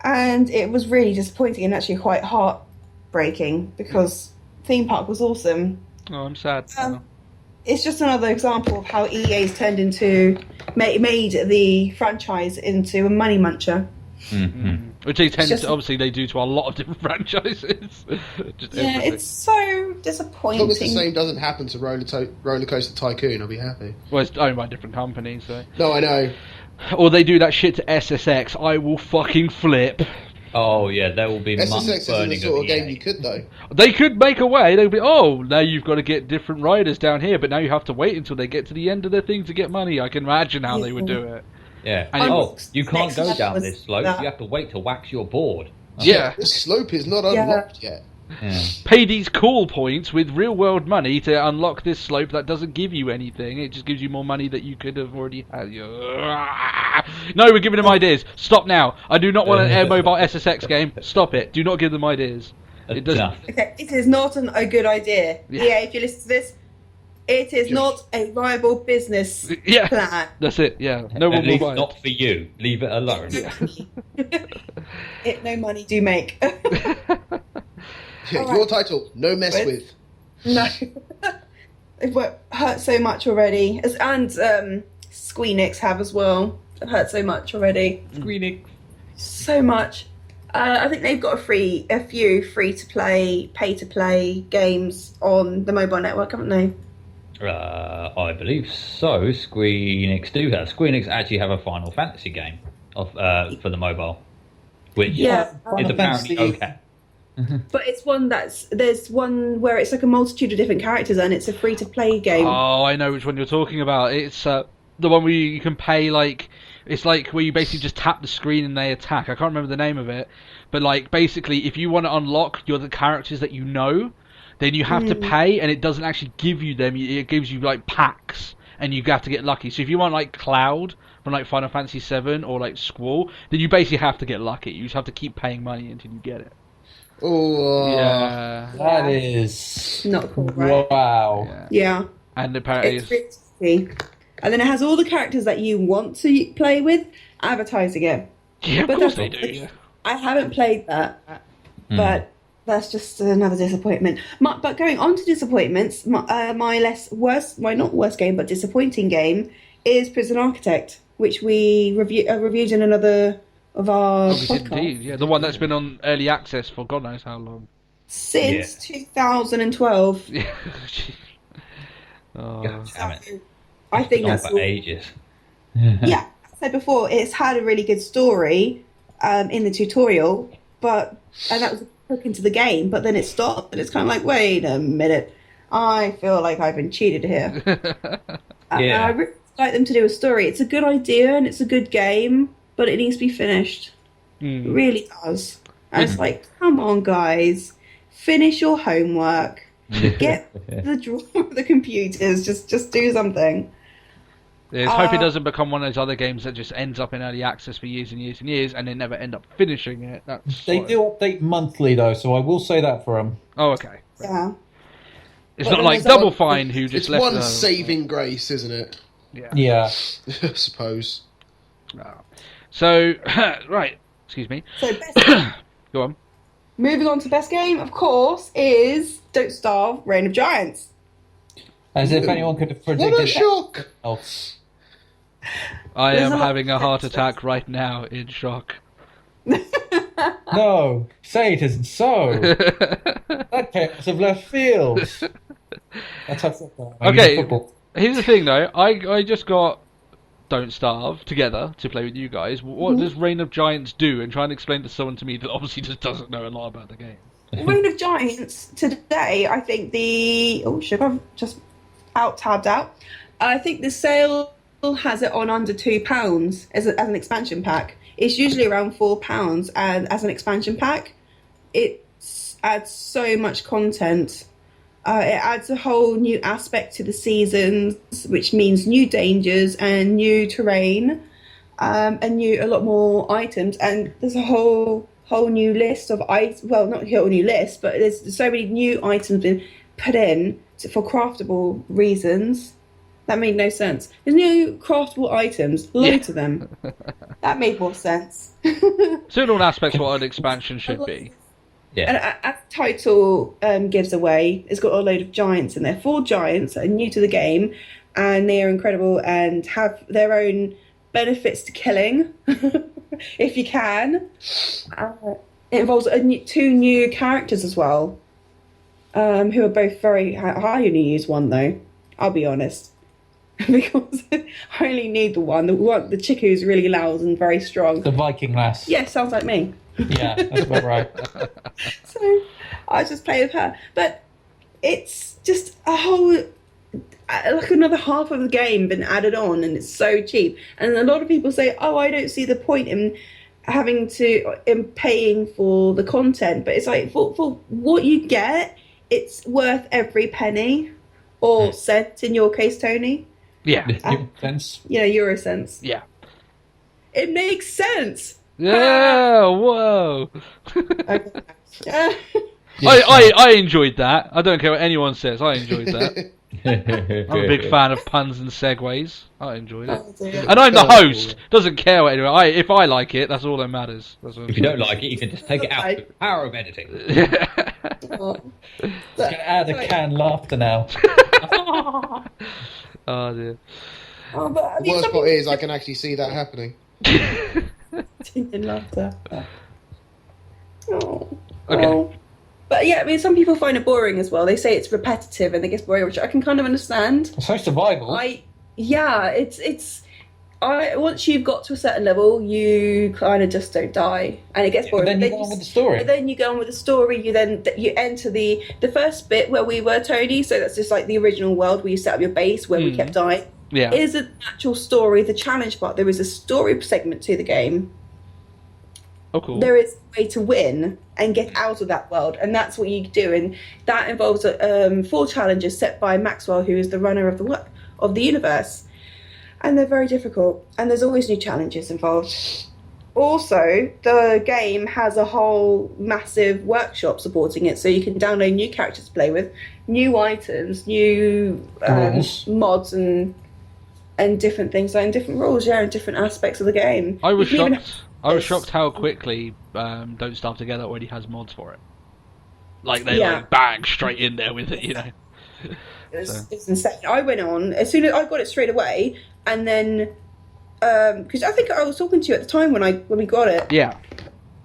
And it was really disappointing and actually quite heartbreaking because theme park was awesome. Oh, I'm sad. it's just another example of how EA's turned into made the franchise into a money muncher. Mm-hmm. Which they tend just- to, obviously they do to a lot of different franchises. Just Yeah, everything. it's so As disappointing. long as the same doesn't happen to Roller Coaster Tycoon, I'll be happy. Well, it's owned by different companies, so. No, I know. Or they do that shit to SSX, I will fucking flip. Oh yeah, there will be months SSX isn't the burning sort of of game EA. you could, though. They could make a way, they'd be, oh, now you've got to get different riders down here, but now you have to wait until they get to the end of their thing to get money. I can imagine how they would do it. Yeah. And Oh, you can't next go level down was this slope. that. You have to wait to wax your board. Yeah. This slope is not unlocked yet. Yeah. Pay these cool points with real world money to unlock this slope that doesn't give you anything. It just gives you more money that you could have already had. No, we're giving them ideas. Stop now. I do not want an air mobile SSX game. Stop it. Do not give them ideas. It doesn't. Enough. Okay, it is not a good idea. Yeah. Yeah, if you listen to this, it is not a viable business Yeah. plan. That's it. Yeah. No one At will least buy it. not for you. Leave it alone. No money do make. Yeah, Alright. your title, No Mess With- With. No. It hurt so much already. And Squeenix have as well. It hurt so much already. Squeenix. So much. I think they've got a few free-to-play, pay-to-play games on the mobile network, haven't they? I believe so. Squeenix do have. Squeenix actually have a Final Fantasy game for the mobile, which Yeah. is apparently Fantasy- okay. But it's one there's one where it's like a multitude of different characters and it's a free-to-play game. Oh, I know which one you're talking about. It's the one where you can pay, like, it's like where you basically just tap the screen and they attack. I can't remember the name of it, but like basically if you want to unlock the characters that you know, then you have to pay, and it doesn't actually give you them. It gives you like packs, and you have to get lucky. So if you want like Cloud from like Final Fantasy VII or like Squall, then you basically have to get lucky. You just have to keep paying money until you get it. Oh, Yeah. That is Not cool, right? wow. Yeah. Yeah. And apparently It's risky. And then it has all the characters that you want to play with advertising it. yeah, of But course that's- they do. Yeah. I haven't played that, but that's just another disappointment. But going on to disappointments, my not worst game, but disappointing game is Prison Architect, which we reviewed in another of our Obviously, podcasts indeed. Yeah, the one that's been on early access for God knows how long. since 2012. Yeah. Oh. God damn it. So, I think Gone that's for ages. yeah. As I said before, it's had a really good story in the tutorial, and that was a hook into the game. But then it stopped, and it's kind of like, wait a minute, I feel like I've been cheated here. And I really like them to do a story. It's a good idea and it's a good game, but it needs to be finished. It really does. And it's like, come on, guys, finish your homework. Get the drawer of the computers. Just do something. Let's hope it doesn't become one of those other games that just ends up in early access for years and years and years, and they never end up finishing it. They do update monthly though, so I will say that for them. Oh, okay. Yeah. It's But not then like there's Double that- Fine who It's just left. one saving grace, isn't it? Yeah. Yeah. I suppose. So, right. Excuse me. So best Go on. moving on to best game, of course, is Don't Starve, Reign of Giants. As if anyone could have What a predicted shock! else. I There's am a lot having a of heart sense. attack right now in shock. No, say it isn't so. That came out of left field. That's how football. I mean, Okay. football. Here's the thing, though. I just got Don't Starve together to play with you guys. What does Reign of Giants do? And try and explain to someone to me that obviously just doesn't know a lot about the game. Reign of Giants today, I think should I've just tabbed out. I think the sale has it on under £2 as an expansion pack. It's usually around £4, and as an expansion pack, it adds so much content. It adds a whole new aspect to the seasons, which means new dangers and new terrain, and a lot more items. And there's a whole new list of items. Well, not a whole new list, but there's so many new items been put in for craftable reasons. That made no sense. There's new craftable items, loads of them. That made more sense. So in all aspects, what an expansion should be. Yeah. And as the title gives away, it's got a load of giants in there. 4 giants that are new to the game, and they are incredible and have their own benefits to killing, if you can. It involves 2 new characters as well, who are both very... I only use one, though. I'll be honest. Because I only need the one. The chick who's really loud and very strong. The Viking lass. Yeah, sounds like me. Yeah, that's about right. So I just play with her. But it's just a whole... like another half of the game been added on, and it's so cheap. And a lot of people say, oh, I don't see the point in paying for the content. But it's like, for what you get, it's worth every penny. Or cent, in your case, Tony. Yeah. Sense. Yeah, Euro cents. Yeah. It makes sense. Yeah, whoa. Okay. I enjoyed that. I don't care what anyone says. I enjoyed that. I'm a big fan of puns and segues. I enjoyed it. And I'm the host. Doesn't care what anyone... if I like it, that's all that matters. If you don't like it, you can just take it out. The power of editing. Oh. It's going to add a canned laughter now. Oh, dear. Oh, but, I The mean, worst some part people is I can actually see that happening. in laughter. Oh. Okay. Oh. But yeah, I mean, some people find it boring as well. They say it's repetitive and it gets boring, which I can kind of understand. So survival. Once you've got to a certain level, you kind of just don't die, and it gets boring. But then you go on with the story. But then you go on with the story. You enter the first bit where we were, Tony. So that's just like the original world where you set up your base, where we kept dying. Yeah. Is an actual story, the challenge part. There is a story segment to the game. Oh, cool. There is a way to win and get out of that world, and that's what you do. And that involves 4 challenges set by Maxwell, who is the runner of the universe. And they're very difficult, and there's always new challenges involved. Also, the game has a whole massive workshop supporting it, so you can download new characters to play with, new items, new mods, and different things, and different rules, and different aspects of the game. I was shocked how quickly Don't Starve Together already has mods for it. Like, they like bang straight in there with it, you know. It's insane. I went on as soon as I got it straight away, and then because I think I was talking to you at the time when we got it. Yeah.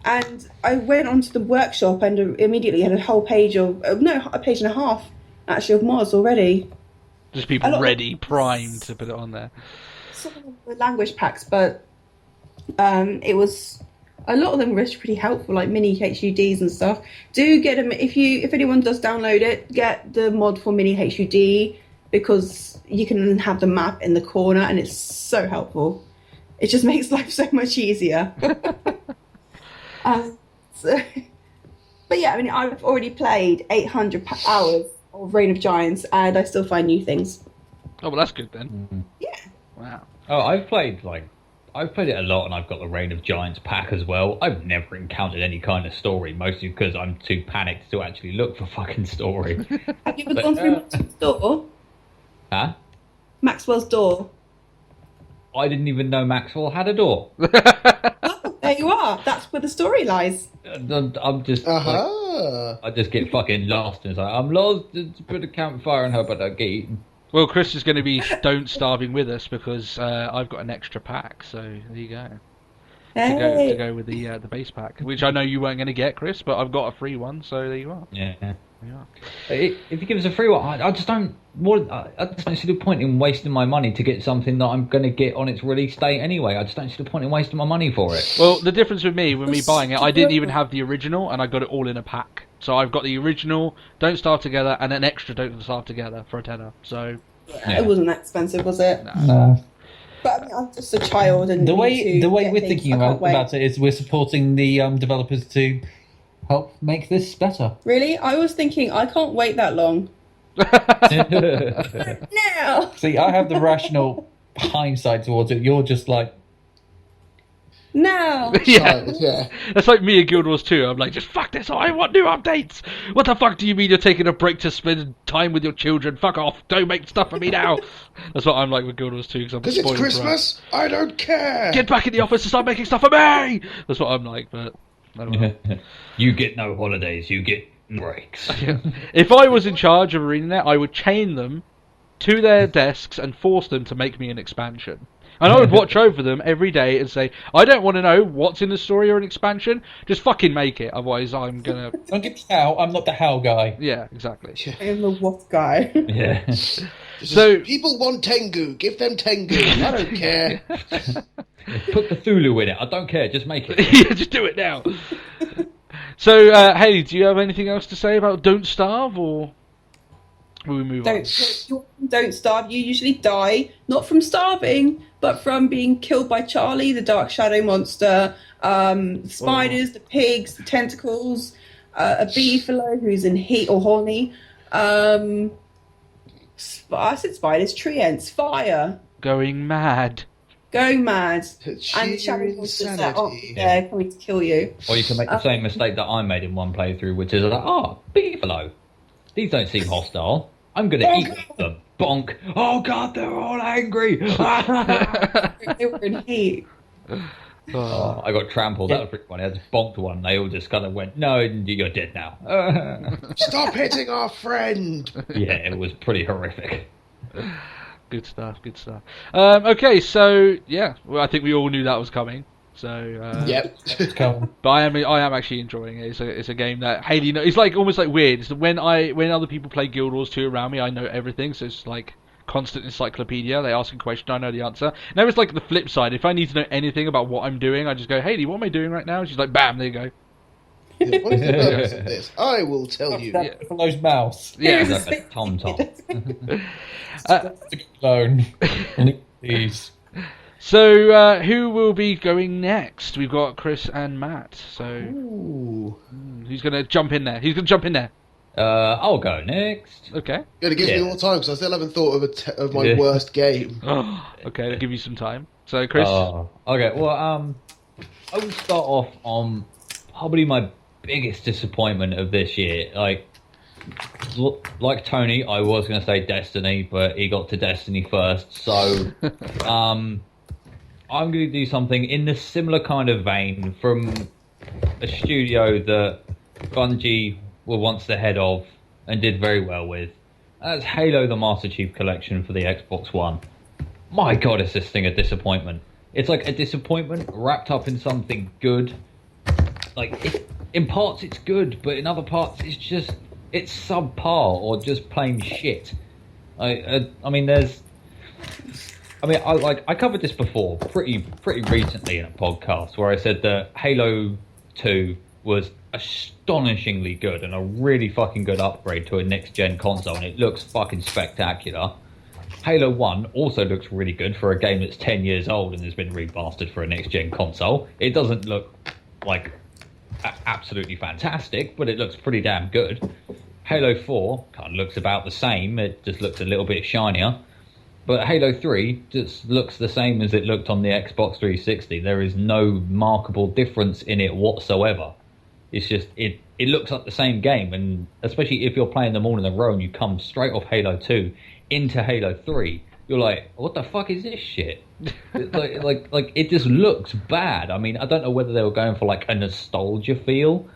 And I went onto the workshop and immediately had a whole page a page and a half actually of mods already. Just people ready, primed to put it on there. Some of them were language packs, but it was. A lot of them were pretty helpful, like mini HUDs and stuff. Do get them if anyone does download it. Get the mod for mini HUD because you can have the map in the corner, and it's so helpful. It just makes life so much easier. But yeah, I mean, I've already played 800 hours of Reign of Giants, and I still find new things. Oh, well, that's good then. Mm-hmm. Yeah. Wow. Oh, I've played it a lot, and I've got the Reign of Giants pack as well. I've never encountered any kind of story, mostly because I'm too panicked to actually look for fucking story. Have you ever gone through Maxwell's door? Huh? Maxwell's door. I didn't even know Maxwell had a door. Oh, there you are. That's where the story lies. I'm just I just get fucking lost, and it's like, I'm lost. Just put a campfire on her, but I get eaten. Well, Chris is going to be Don't Starving with us because I've got an extra pack, so there you go. Hey. To go with the base pack, which I know you weren't going to get, Chris, but I've got a free one, so there you are. Yeah. There you are. If you give us a free one, I just don't see the point in wasting my money to get something that I'm going to get on its release date anyway. I just don't see the point in wasting my money for it. Well, the difference with me buying it, I didn't even have the original, and I got it all in a pack. So I've got the original Don't Starve Together and an extra Don't Starve Together for a tenner. So It wasn't that expensive, was it? No. But I mean, I'm just a child, and The way need to we're get things. thinking I can't wait. about it is we're supporting the developers to help make this better. Really, I was thinking I can't wait that long. Now, See, I have the rational hindsight towards it. You're just like, now. Yeah. That's like me and Guild Wars 2. I'm like, just fuck this, I want new updates. What the fuck do you mean you're taking a break to spend time with your children? Fuck off, don't make stuff for me now. That's what I'm like with Guild Wars 2 because I'm Because spoiled it's Christmas, I don't care. Get back in the office and start making stuff for me. That's what I'm like, but I don't know. You get no holidays, you get breaks. Yeah. If I was in charge of ArenaNet, I would chain them to their desks and force them to make me an expansion. And I would watch over them every day and say, I don't want to know what's in the story or an expansion. Just fucking make it. Otherwise, I'm gonna. Don't get me how. I'm not the how guy. Yeah, exactly. I am the what guy. Yeah. So people want Tengu. Give them Tengu. I don't care. Put Cthulhu in it. I don't care. Just make it. Yeah, just do it now. So, Haley, do you have anything else to say about Don't Starve, or will we move on? Don't starve. You usually die not from starving, but from being killed by Charlie, the dark shadow monster, spiders, the pigs, the tentacles, a beefalo who's in heat or horny. I said spiders, tree ants, fire, Going mad. going mad, Sheer and the shadow monsters that aren't insanity. there coming to kill you. Or you can make the same mistake that I made in one playthrough, which is like, beefalo. These don't seem hostile. I'm going to eat them. Bonk. Oh god, they're all angry. They were in heat. Oh, I got trampled. That was pretty funny. I just bonked one. They all just kind of went, no, you're dead now. Stop hitting our friend. Yeah, it was pretty horrific. Good stuff. Good stuff. Okay, so yeah, well, I think we all knew that was coming. So Yep. but I am actually enjoying it. It's a game that Haley knows. It's like almost like weird. It's when other people play Guild Wars 2 around me, I know everything. So it's like constant encyclopedia. They ask a question, I know the answer. Now it's like the flip side. If I need to know anything about what I'm doing, I just go, Haley, what am I doing right now? And she's like, bam, there you go. What is the purpose of this? I will tell you. That Buffalo's mouse. Yeah. It's like a tom-tom. Alone. Please. So who will be going next? We've got Chris and Matt. So Ooh. who's gonna jump in there? Who's gonna jump in there? I'll go next. Okay. It gives me Yeah. more time because I still haven't thought of my Yeah. worst game. Okay, I'll give you some time. So Chris. Okay, well, I will start off on probably my biggest disappointment of this year. Like Tony, I was going to say Destiny, but he got to Destiny first. So, I'm going to do something in the similar kind of vein from a studio that Bungie were once the head of and did very well with. That's Halo the Master Chief Collection for the Xbox One. My god, is this thing a disappointment. It's like a disappointment wrapped up in something good. Like, in parts it's good, but in other parts it's subpar or just plain shit. I covered this before pretty recently in a podcast where I said that Halo 2 was astonishingly good and a really fucking good upgrade to a next-gen console, and it looks fucking spectacular. Halo 1 also looks really good for a game that's 10 years old and has been remastered for a next-gen console. It doesn't look like absolutely fantastic, but it looks pretty damn good. Halo 4 kind of looks about the same, it just looks a little bit shinier. But Halo 3 just looks the same as it looked on the Xbox 360. There is no markable difference in it whatsoever. It's just, it looks like the same game, and especially if you're playing them all in a row and you come straight off Halo 2 into Halo 3, you're like, what the fuck is this shit? like it just looks bad. I mean, I don't know whether they were going for like a nostalgia feel,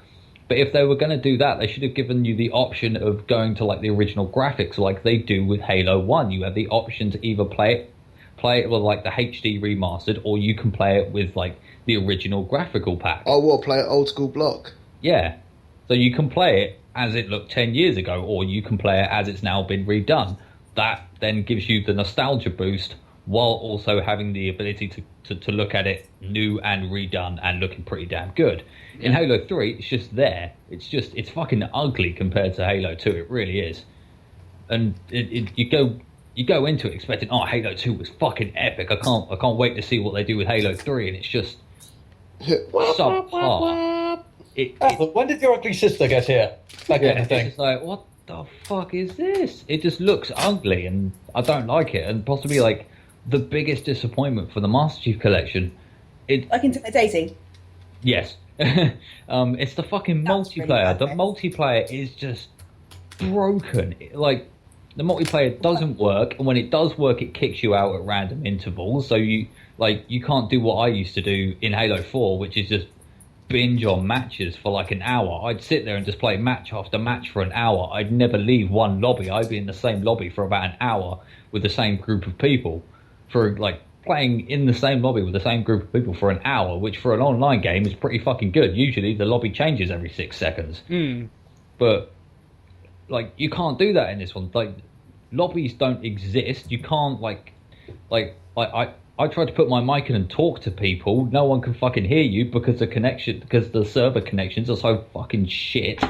but if they were going to do that, they should have given you the option of going to like the original graphics like they do with Halo 1. You have the option to either play it with like the HD remastered, or you can play it with like the original graphical pack. I will play it old school block. Yeah. So you can play it as it looked 10 years ago, or you can play it as it's now been redone. That then gives you the nostalgia boost while also having the ability to look at it new and redone and looking pretty damn good. In Halo 3, it's just there. It's fucking ugly compared to Halo 2. It really is. And you go into it expecting, Halo 2 was fucking epic. I can't wait to see what they do with Halo 3, and it's just subpar. When did your ugly sister get here? That kind of thing. It's just like, what the fuck is this? It just looks ugly, and I don't like it. And possibly like the biggest disappointment for the Master Chief Collection. Like intimidating. Yes. It's the fucking That's multiplayer. really The multiplayer is just broken. Like, the multiplayer doesn't work, and when it does work, it kicks you out at random intervals. So you can't do what I used to do in Halo 4, which is just binge on matches for like an hour. I'd sit there and just play match after match for an hour. I'd never leave one lobby. I'd be in the same lobby for about an hour with the same group of people, for like playing in the same lobby with the same group of people for an hour, which for an online game is pretty fucking good. Usually the lobby changes every 6 seconds. But like, you can't do that in this one. Like, lobbies don't exist. You can't I tried to put my mic in and talk to people. No one can fucking hear you because the server connections are so fucking shit.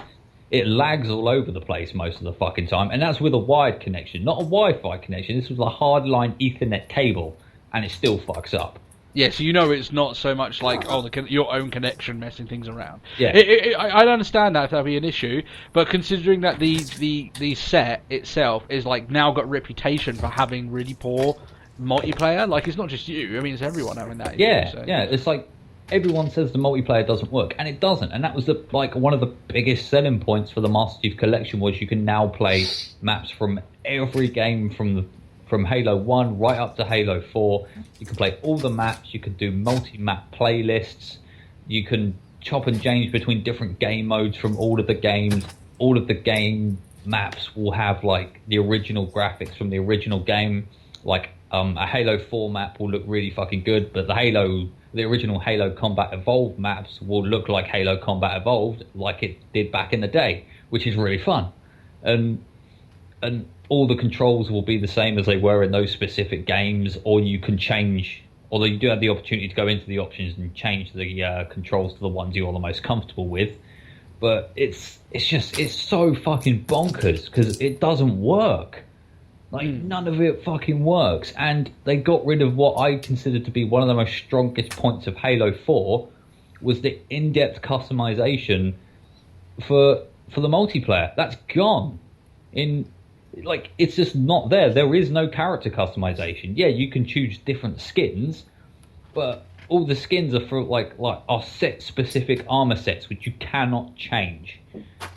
It lags all over the place most of the fucking time, and that's with a wired connection, not a Wi-Fi connection. This was a hardline Ethernet cable, and it still fucks up. Yeah, so it's not so much like your own connection messing things around. Yeah, I understand that that'd be an issue, but considering that the set itself is like now got a reputation for having really poor multiplayer, like it's not just you. I mean, it's everyone having that. Yeah, so. Yeah. It's like everyone says the multiplayer doesn't work, and it doesn't. And that was one of the biggest selling points for the Master Chief Collection, was you can now play maps from every game from Halo 1 right up to Halo 4. You can play all the maps. You can do multi-map playlists. You can chop and change between different game modes from all of the games. All of the game maps will have like the original graphics from the original game. Like a Halo 4 map will look really fucking good, but the original Halo Combat Evolved maps will look like Halo Combat Evolved, like it did back in the day, which is really fun. And all the controls will be the same as they were in those specific games, or you can change, although you do have the opportunity to go into the options and change the controls to the ones you're the most comfortable with. But it's so fucking bonkers because it doesn't work. Like, none of it fucking works. And they got rid of what I consider to be one of the most strongest points of Halo 4, was the in-depth customization for the multiplayer. That's gone. It's just not there. There is no character customization. Yeah, you can choose different skins, but all the skins are for are set specific armor sets which you cannot change.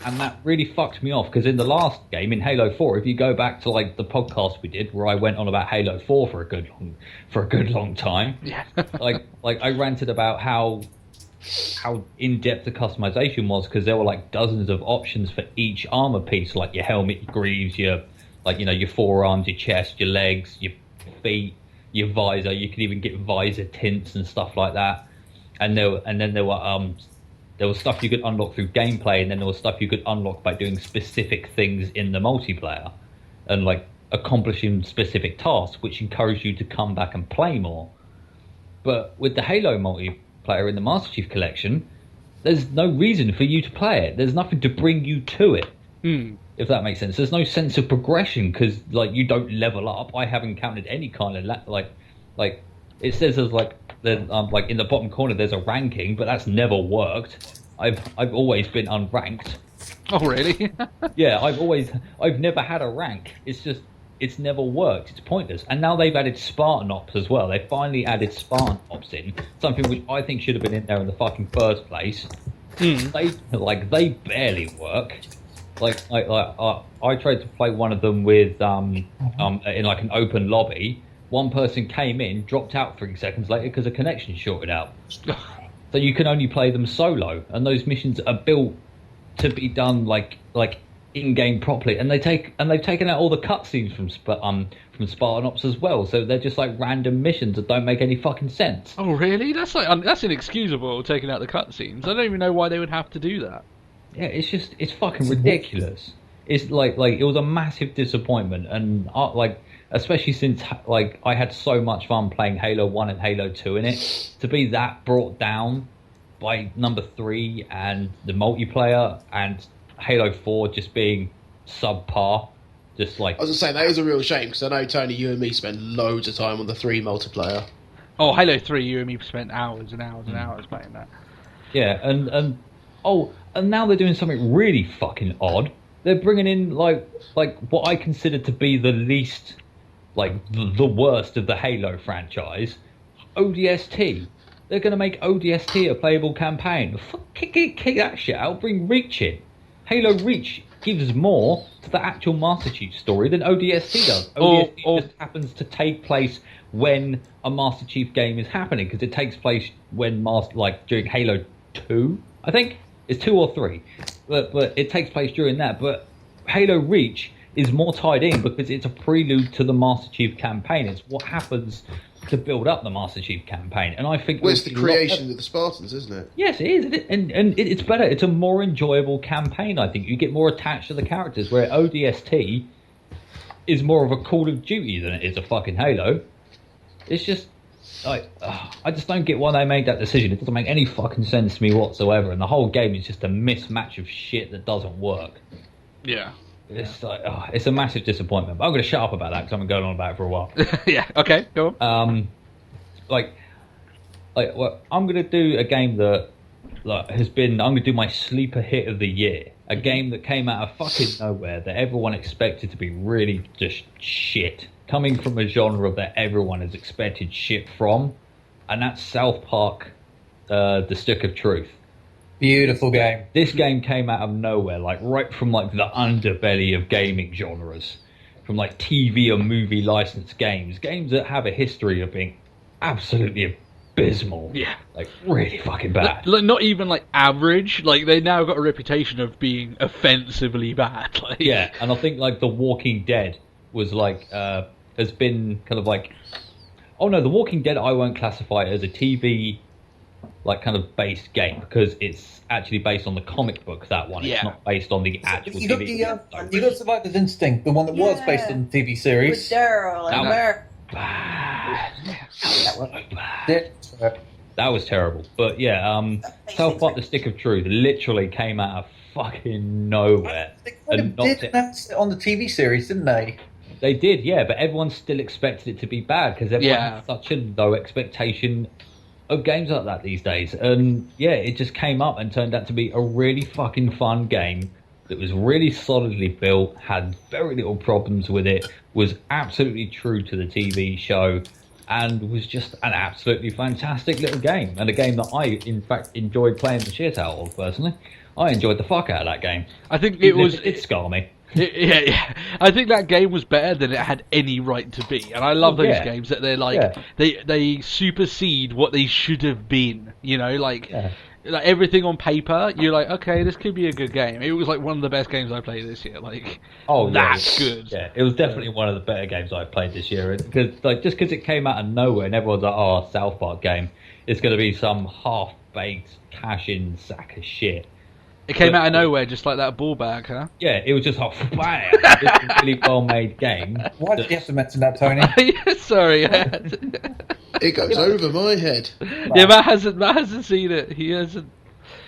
And that really fucked me off, because in the last game, in Halo 4, if you go back to like the podcast we did where I went on about Halo 4 for a good long time, yeah. like I ranted about how in-depth the customization was, because there were like dozens of options for each armor piece, like your helmet, your greaves, your forearms, your chest, your legs, your feet, your visor. You could even get visor tints and stuff like that. And then there was stuff you could unlock through gameplay, and then there was stuff you could unlock by doing specific things in the multiplayer and like accomplishing specific tasks, which encourage you to come back and play more. But with the Halo multiplayer in the Master Chief Collection, there's no reason for you to play it. There's nothing to bring you to it. If that makes sense. There's no sense of progression, because like you don't level up. I haven't encountered any kind of like it says there's like in the bottom corner there's a ranking, but that's never worked. I've always been unranked. Oh really? Yeah, I've never had a rank. It's never worked. It's pointless. And now they've added Spartan Ops as well. They finally added Spartan Ops in, something which I think should have been in there in the fucking first place. They barely work. I tried to play one of them with in like an open lobby. One person came in, dropped out 3 seconds later because a connection shorted out. So you can only play them solo, and those missions are built to be done like in-game properly. And they've taken out all the cutscenes from Spartan Ops as well. So they're just like random missions that don't make any fucking sense. Oh really? That's inexcusable, taking out the cutscenes. I don't even know why they would have to do that. Yeah, it's fucking ridiculous. It's like it was a massive disappointment, and especially since I had so much fun playing Halo 1 and Halo 2 in it, to be that brought down by number 3 and the multiplayer, and Halo 4 just being subpar. Just like, I was gonna say, that is a real shame, because I know, Tony, you and me spent loads of time on the 3 multiplayer. Oh, Halo 3, you and me spent hours and hours and hours playing that. Yeah, and now they're doing something really fucking odd. They're bringing in like what I consider to be the least, the worst of the Halo franchise, ODST. They're going to make ODST a playable campaign. Kick that shit out. Bring Reach in. Halo Reach gives more to the actual Master Chief story than ODST does. ODST just happens to take place when a Master Chief game is happening, because it takes place when during Halo 2, I think. It's 2 or 3. But it takes place during that. But Halo Reach is more tied in because it's a prelude to the Master Chief campaign. It's what happens to build up the Master Chief campaign. And I think... Well, it's the creation of the Spartans, isn't it? Yes, it is. And it's better. It's a more enjoyable campaign, I think. You get more attached to the characters, where ODST is more of a Call of Duty than it is a fucking Halo. It's just... I just don't get why they made that decision. It doesn't make any fucking sense to me whatsoever. And the whole game is just a mismatch of shit that doesn't work. Yeah. It's it's a massive disappointment. But I'm going to shut up about that because I've been going on about it for a while. Yeah, okay, go on. Well, I'm going to do a game that has been... I'm going to do my sleeper hit of the year. A game that came out of fucking nowhere that everyone expected to be really just shit. Coming from a genre that everyone has expected shit from. And that's South Park, The Stick of Truth. Beautiful game. This game came out of nowhere, right from the underbelly of gaming genres. From TV or movie licensed games. Games that have a history of being absolutely abysmal. Yeah. Really fucking bad. Not even average. They now got a reputation of being offensively bad. Yeah, and I think The Walking Dead was has been kind of oh no, The Walking Dead I won't classify it as a TV kind of based game because it's actually based on the comic book, that one. Yeah. It's not based on the actual you got TV. You got Survivor's Instinct, the one that was based on the TV series. With Daryl and Mer. That was terrible. But yeah, South Park: The Stick of Truth literally came out of fucking nowhere. They kind of did announce it on the TV series, didn't they? They did, yeah, but everyone still expected it to be bad because everyone has such a low expectation of games like that these days. And yeah, it just came up and turned out to be a really fucking fun game that was really solidly built, had very little problems with it, was absolutely true to the TV show, and was just an absolutely fantastic little game. And a game that I, in fact, enjoyed playing the shit out of, personally. I enjoyed the fuck out of that game. I think it scarred me. Yeah. I think that game was better than it had any right to be, and I love those games that they're they supersede what they should have been. Everything on paper, you're okay, this could be a good game. It was one of the best games I played this year. That's good. Yeah, it was definitely one of the better games I played this year. Because just because it came out of nowhere, and everyone's oh, South Park game, it's going to be some half-baked cash-in sack of shit. It came out of nowhere, just like that ball bag, huh? Yeah, it was just bam! It's a really well-made game. Why did you have to mention that, Tony? Sorry. It goes over my head. Yeah, Matt hasn't seen it. He hasn't.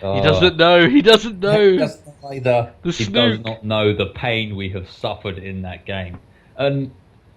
He doesn't know. He doesn't know. He doesn't either. He does not know the pain we have suffered in that game, and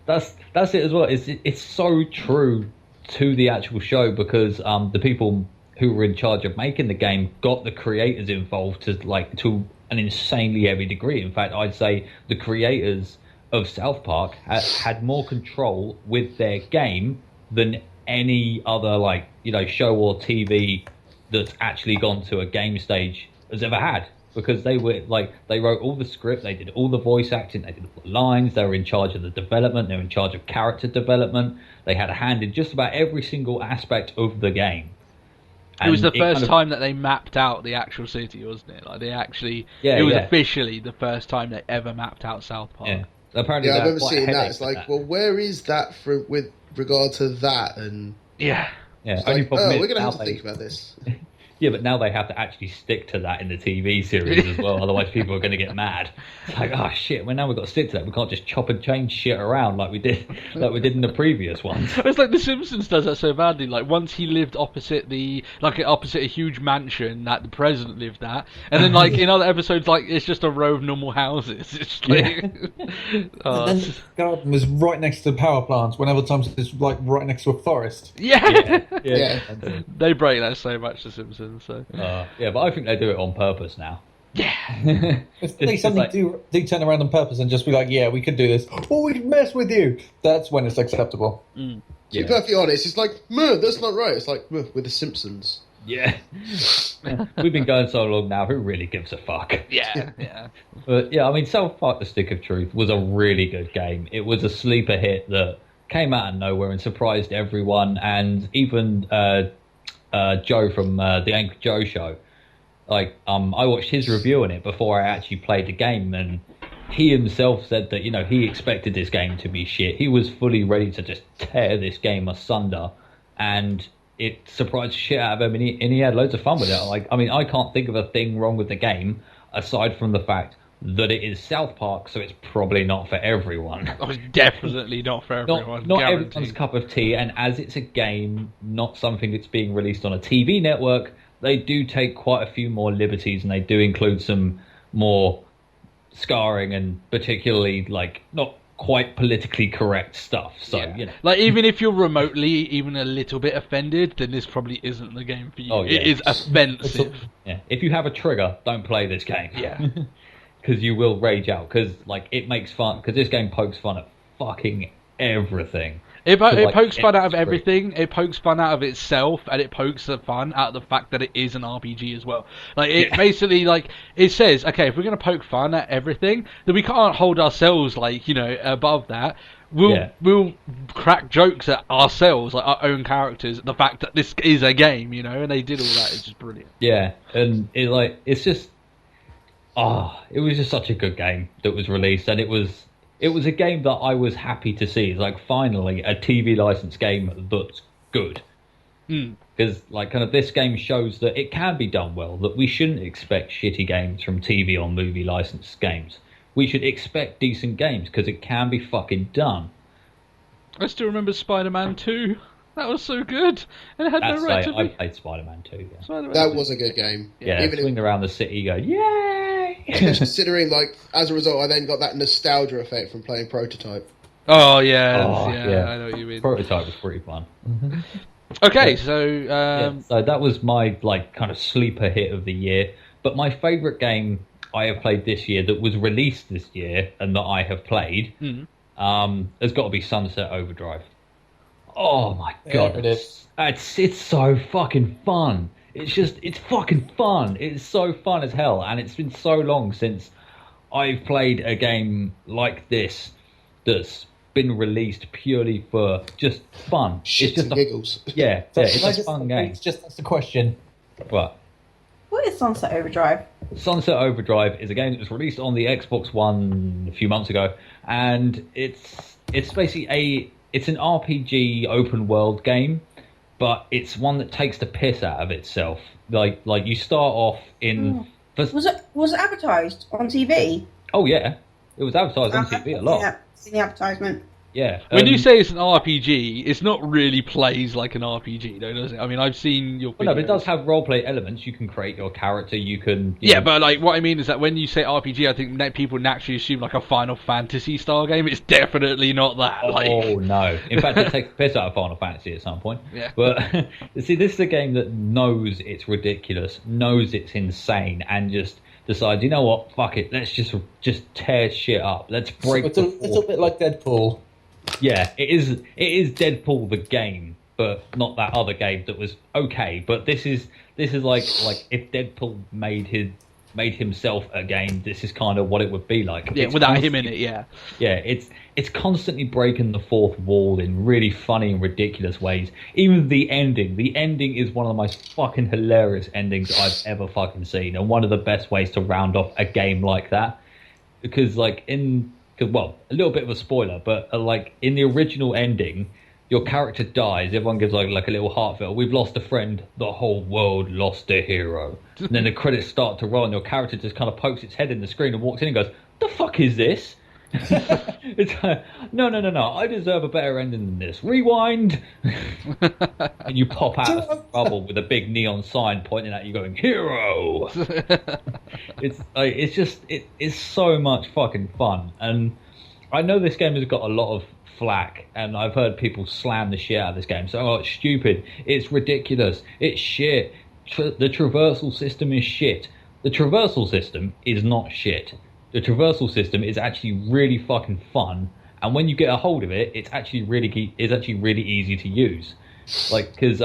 that's it as well. It's so true to the actual show because the people who were in charge of making the game got the creators involved to an insanely heavy degree. In fact, I'd say the creators of South Park had more control with their game than any other show or TV that's actually gone to a game stage has ever had, because they were they wrote all the script, they did all the voice acting, they did all the lines, they were in charge of the development, they were in charge of character development, they had a hand in just about every single aspect of the game. It was the first time that they mapped out the actual city, wasn't it? They actually, it was officially the first time they ever mapped out South Park. Yeah, apparently. Yeah, I remember seeing that. It's well, where is that with regard to that? And yeah. Only problem is we're going to have to think about this. Yeah, but now they have to actually stick to that in the TV series as well. Otherwise, people are going to get mad. It's oh shit! Well, now we've got to stick to that. We can't just chop and change shit around like we did in the previous ones. It's The Simpsons does that so badly. Once he lived opposite opposite a huge mansion that the president lived at, and then in other episodes, it's just a row of normal houses. It's and then the garden was right next to the power plants. When other times it's right next to a forest. Yeah. They break that so much, The Simpsons. So. Yeah, but I think they do it on purpose now. Yeah. If they suddenly do turn around on purpose and just be yeah, we could do this. Oh, we could mess with you. That's when it's acceptable. To be perfectly honest, it's man, that's not right. It's with The Simpsons. Yeah. We've been going so long now, who really gives a fuck? Yeah. But yeah, I mean, South Park: The Stick of Truth was a really good game. It was a sleeper hit that came out of nowhere and surprised everyone, and even Joe from the Angry Joe show. Like, I watched his review on it before I actually played the game, and he himself said that, he expected this game to be shit. He was fully ready to just tear this game asunder, and it surprised the shit out of him, and he had loads of fun with it. Like, I mean, I can't think of a thing wrong with the game aside from the fact that it is South Park, so it's probably not for everyone. Oh, it's definitely not for everyone. Not everyone's cup of tea, and as it's a game, not something that's being released on a TV network, they do take quite a few more liberties, and they do include some more scarring and particularly, like, not quite politically correct stuff. So, Like, even if you're remotely even a little bit offended, then this probably isn't the game for you. Oh, yeah. It is offensive. Yeah. If you have a trigger, don't play this game. Yeah. Because you will rage out. Because, like, it makes fun. Because this game pokes fun at fucking everything. It pokes fun out of everything. It pokes fun out of itself, and it pokes the fun out of the fact that it is an RPG as well. Like, it basically, like, it says, okay, if we're going to poke fun at everything, then we can't hold ourselves, like, above that. We'll crack jokes at ourselves, like our own characters. The fact that this is a game, and they did all that is just brilliant. Yeah, and it was just such a good game that was released, and it was a game that I was happy to see. It's like, finally a TV licensed game that's good. Because like, kind of, this game shows that it can be done well. That we shouldn't expect shitty games from TV or movie licensed games. We should expect decent games because it can be fucking done. I still remember Spider-Man 2. That was so good. And it had no right to be. I played Spider-Man 2. Yeah. That was a good game. Yeah, swing around the city, you go, yay! Considering, like, as a result, I then got that nostalgia effect from playing Prototype. Oh, yeah. I know what you mean. Prototype was pretty fun. Okay, so... so that was my, like, kind of sleeper hit of the year. But my favourite game I have played this year that was released this year and that I have played has got to be Sunset Overdrive. Oh my god, it is. It's so fucking fun. It's fucking fun. It's so fun as hell, and it's been so long since I've played a game like this that's been released purely for just fun. Shits and giggles. Yeah, it's a fun game. It's just, that's the question. What is Sunset Overdrive? Sunset Overdrive is a game that was released on the Xbox One a few months ago, and it's basically it's an RPG open world game, but it's one that takes the piss out of itself. Like you start off in... Was it advertised on TV? Oh yeah, it was advertised on TV a lot. Yeah, seen the advertisement. Yeah. When you say it's an RPG, it's not really plays like an RPG, though, does it? I mean, I've seen your videos. Well, no, but it does have roleplay elements. You can create your character, you can... But, like, what I mean is that when you say RPG, I think people naturally assume, like, a Final Fantasy style game. It's definitely not that. Oh, no. In fact, it takes the piss out of Final Fantasy at some point. Yeah. But, see, this is a game that knows it's ridiculous, knows it's insane, and just decides, you know what, fuck it, let's just tear shit up. Let's break It's a little bit like Deadpool. Yeah, it is Deadpool the game, but not that other game that was okay. But this is like if Deadpool made himself a game, this is kind of what it would be like. Yeah, without him in it, yeah. Yeah, it's constantly breaking the fourth wall in really funny and ridiculous ways. Even the ending is one of the most fucking hilarious endings I've ever fucking seen, and one of the best ways to round off a game like that. Because well, a little bit of a spoiler, but like in the original ending, your character dies. Everyone gives like a little heartfelt, "We've lost a friend. The whole world lost a hero." And then the credits start to roll, and your character just kind of pokes its head in the screen and walks in and goes, "The fuck is this?" It's no. I deserve a better ending than this. Rewind. And you pop out of trouble with a big neon sign pointing at you, going, "Hero." It's so much fucking fun, and I know this game has got a lot of flack, and I've heard people slam the shit out of this game. So, oh, it's stupid, it's ridiculous, it's shit. The traversal system is shit. The traversal system is not shit. The traversal system is actually really fucking fun, and when you get a hold of it, it's actually really easy to use. Like, because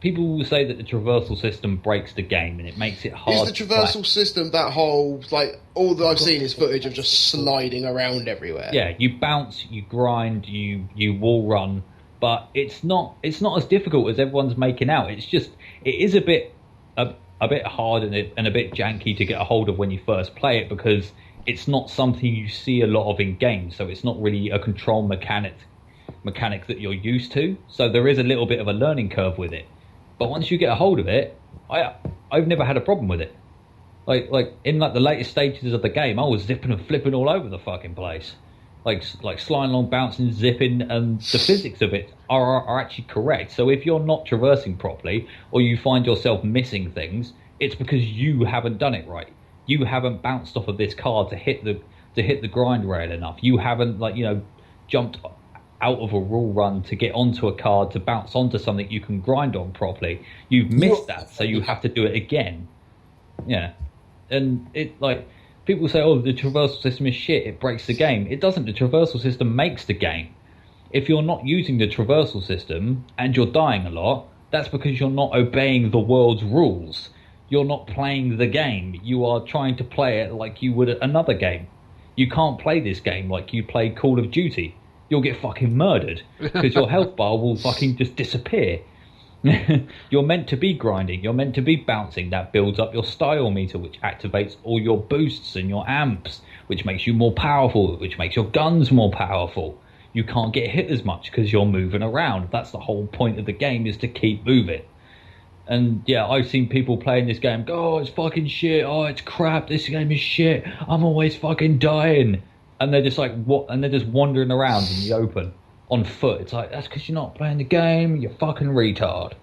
people will say that the traversal system breaks the game and it makes it hard. Is the traversal system that whole, like, all that I've seen is footage of just sliding around everywhere? Yeah, you bounce, you grind, you wall run, but it's not as difficult as everyone's making out. It is a bit hard and a bit janky to get a hold of when you first play it, because it's not something you see a lot of in games, so it's not really a control mechanic that you're used to. So there is a little bit of a learning curve with it. But once you get a hold of it, I've never had a problem with it. Like in the latest stages of the game, I was zipping and flipping all over the fucking place. Like sliding along, bouncing, zipping, and the physics of it are actually correct. So if you're not traversing properly, or you find yourself missing things, it's because you haven't done it right. You haven't bounced off of this card to hit the grind rail enough. You haven't jumped out of a rule run to get onto a card to bounce onto something you can grind on properly. You've missed that, so you have to do it again. Yeah, and people say, oh, the traversal system is shit, it breaks the game. It doesn't. The traversal system makes the game. If you're not using the traversal system and you're dying a lot, that's because you're not obeying the world's rules. You're not playing the game. You are trying to play it like you would another game. You can't play this game like you play Call of Duty. You'll get fucking murdered because your health bar will fucking just disappear. You're meant to be grinding. You're meant to be bouncing. That builds up your style meter, which activates all your boosts and your amps, which makes you more powerful, which makes your guns more powerful. You can't get hit as much because you're moving around. That's the whole point of the game, is to keep moving. And yeah, I've seen people playing this game go, oh, it's fucking shit. Oh, it's crap. This game is shit. I'm always fucking dying. And they're just like, what? And they're just wandering around in the open on foot. It's like, that's because you're not playing the game, you fucking retard.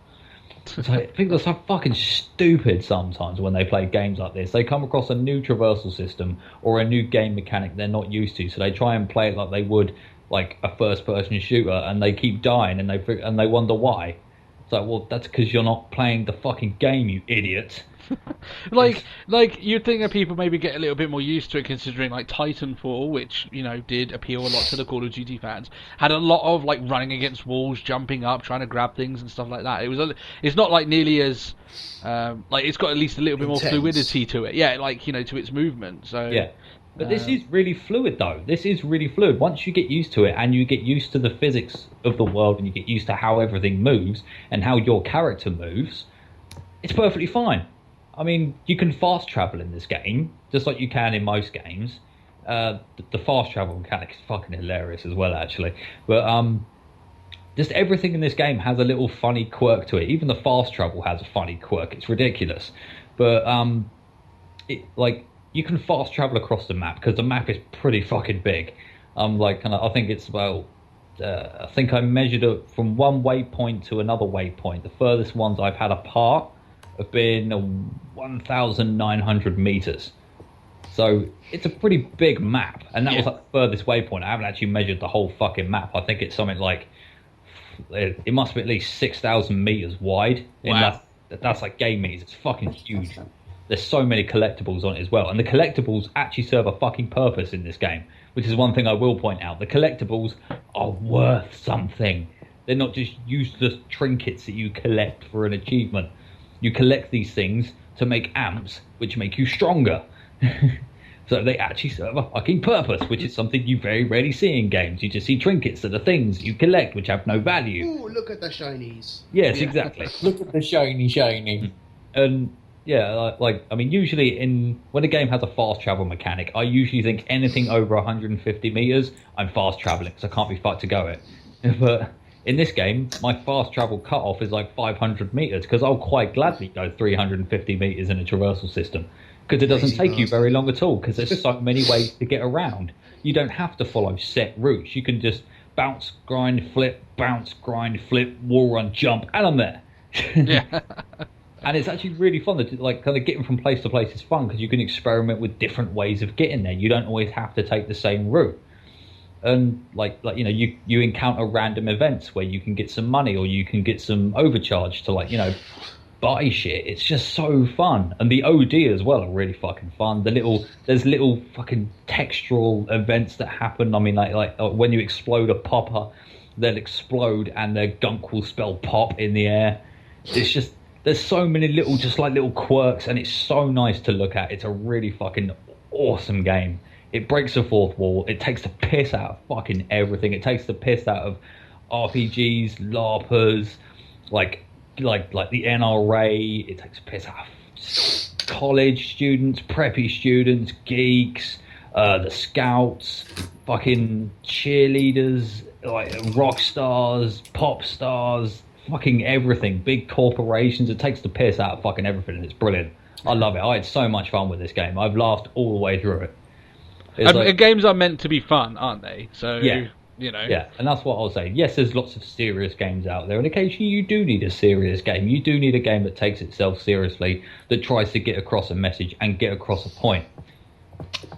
It's like, people are so fucking stupid sometimes when they play games like this. They come across a new traversal system or a new game mechanic they're not used to, so they try and play it like they would like a first-person shooter, and they keep dying, and they wonder why. It's like, well, that's because you're not playing the fucking game, you idiot. like you'd think that people maybe get a little bit more used to it, considering like Titanfall, which did appeal a lot to the Call of Duty fans, had a lot of like running against walls, jumping up, trying to grab things and stuff like that. It's not like nearly as it's got at least a little bit more fluidity to it. Yeah, to its movement. So yeah. But this is really fluid, though. This is really fluid. Once you get used to it, and you get used to the physics of the world, and you get used to how everything moves and how your character moves, it's perfectly fine. I mean, you can fast travel in this game, just like you can in most games. The fast travel mechanic is fucking hilarious as well, actually. But just everything in this game has a little funny quirk to it. Even the fast travel has a funny quirk. It's ridiculous. But you can fast travel across the map because the map is pretty fucking big. I think it's about. I think I measured it from one waypoint to another waypoint. The furthest ones I've had apart have been 1,900 meters. So it's a pretty big map, and that was like the furthest waypoint. I haven't actually measured the whole fucking map. I think it's something like it must be at least 6,000 meters wide. Wow. That's like game meters. It's fucking huge. There's so many collectibles on it as well, and the collectibles actually serve a fucking purpose in this game, which is one thing I will point out. The collectibles are worth something. They're not just useless trinkets that you collect for an achievement. You collect these things to make amps, which make you stronger. So they actually serve a fucking purpose, which is something you very rarely see in games. You just see trinkets that are things you collect which have no value. Ooh, look at the shinies. Yes, exactly. Look at the shiny. And yeah, usually when a game has a fast travel mechanic, I usually think anything over 150 meters, I'm fast traveling, because I can't be fucked to go it. But in this game, my fast travel cutoff is like 500 meters, because I'll quite gladly go 350 meters in a traversal system, because it doesn't take you very long at all, because there's so many ways to get around. You don't have to follow set routes. You can just bounce, grind, flip, wall run, jump, and I'm there. Yeah. And it's actually really fun. Getting from place to place is fun, because you can experiment with different ways of getting there. You don't always have to take the same route. And you encounter random events where you can get some money, or you can get some overcharge to buy shit. It's just so fun. And the OD as well are really fucking fun. There's little fucking textural events that happen. I mean, like when you explode a popper, they'll explode and their gunk will spell pop in the air. It's just, there's so many little quirks, and it's so nice to look at. It's a really fucking awesome game. It breaks the fourth wall. It takes the piss out of fucking everything. It takes the piss out RPGs, LARPers, like the NRA. It takes a piss out of college students, preppy students, geeks, the scouts, fucking cheerleaders, like rock stars, pop stars, fucking everything. Big corporations. It takes the piss out of fucking everything, and it's brilliant. I love it. I had so much fun with this game. I've laughed all the way through it. Games are meant to be fun, aren't they? So, yeah. Yeah, and that's what I'll say. Yes, there's lots of serious games out there, and occasionally you do need a serious game. You do need a game that takes itself seriously, that tries to get across a message and get across a point.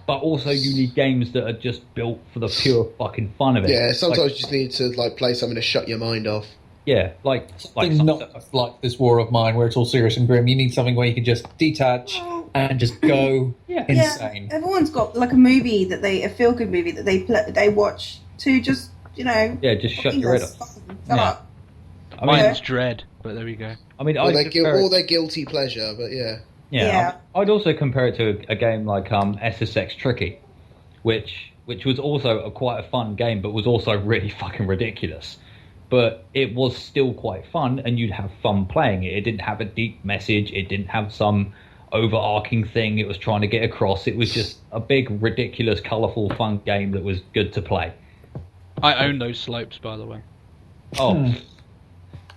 But also you need games that are just built for the pure fucking fun of it. Yeah, sometimes you just need to play something to shut your mind off. Yeah, like not like this War of Mine where it's all serious and grim. You need something where you can just detach and just go insane. Yeah, everyone's got like a movie a feel-good movie that they watch to just just shut your head off. Shut up. Mine's Dread, but there we go. I mean, or their guilty pleasure, but yeah. Yeah. I'd also compare it to a game like SSX Tricky, which was also quite a fun game, but was also really fucking ridiculous. But it was still quite fun, and you'd have fun playing it. It didn't have a deep message. It didn't have some overarching thing it was trying to get across. It was just a big, ridiculous, colourful, fun game that was good to play. I own those slopes, by the way. Oh.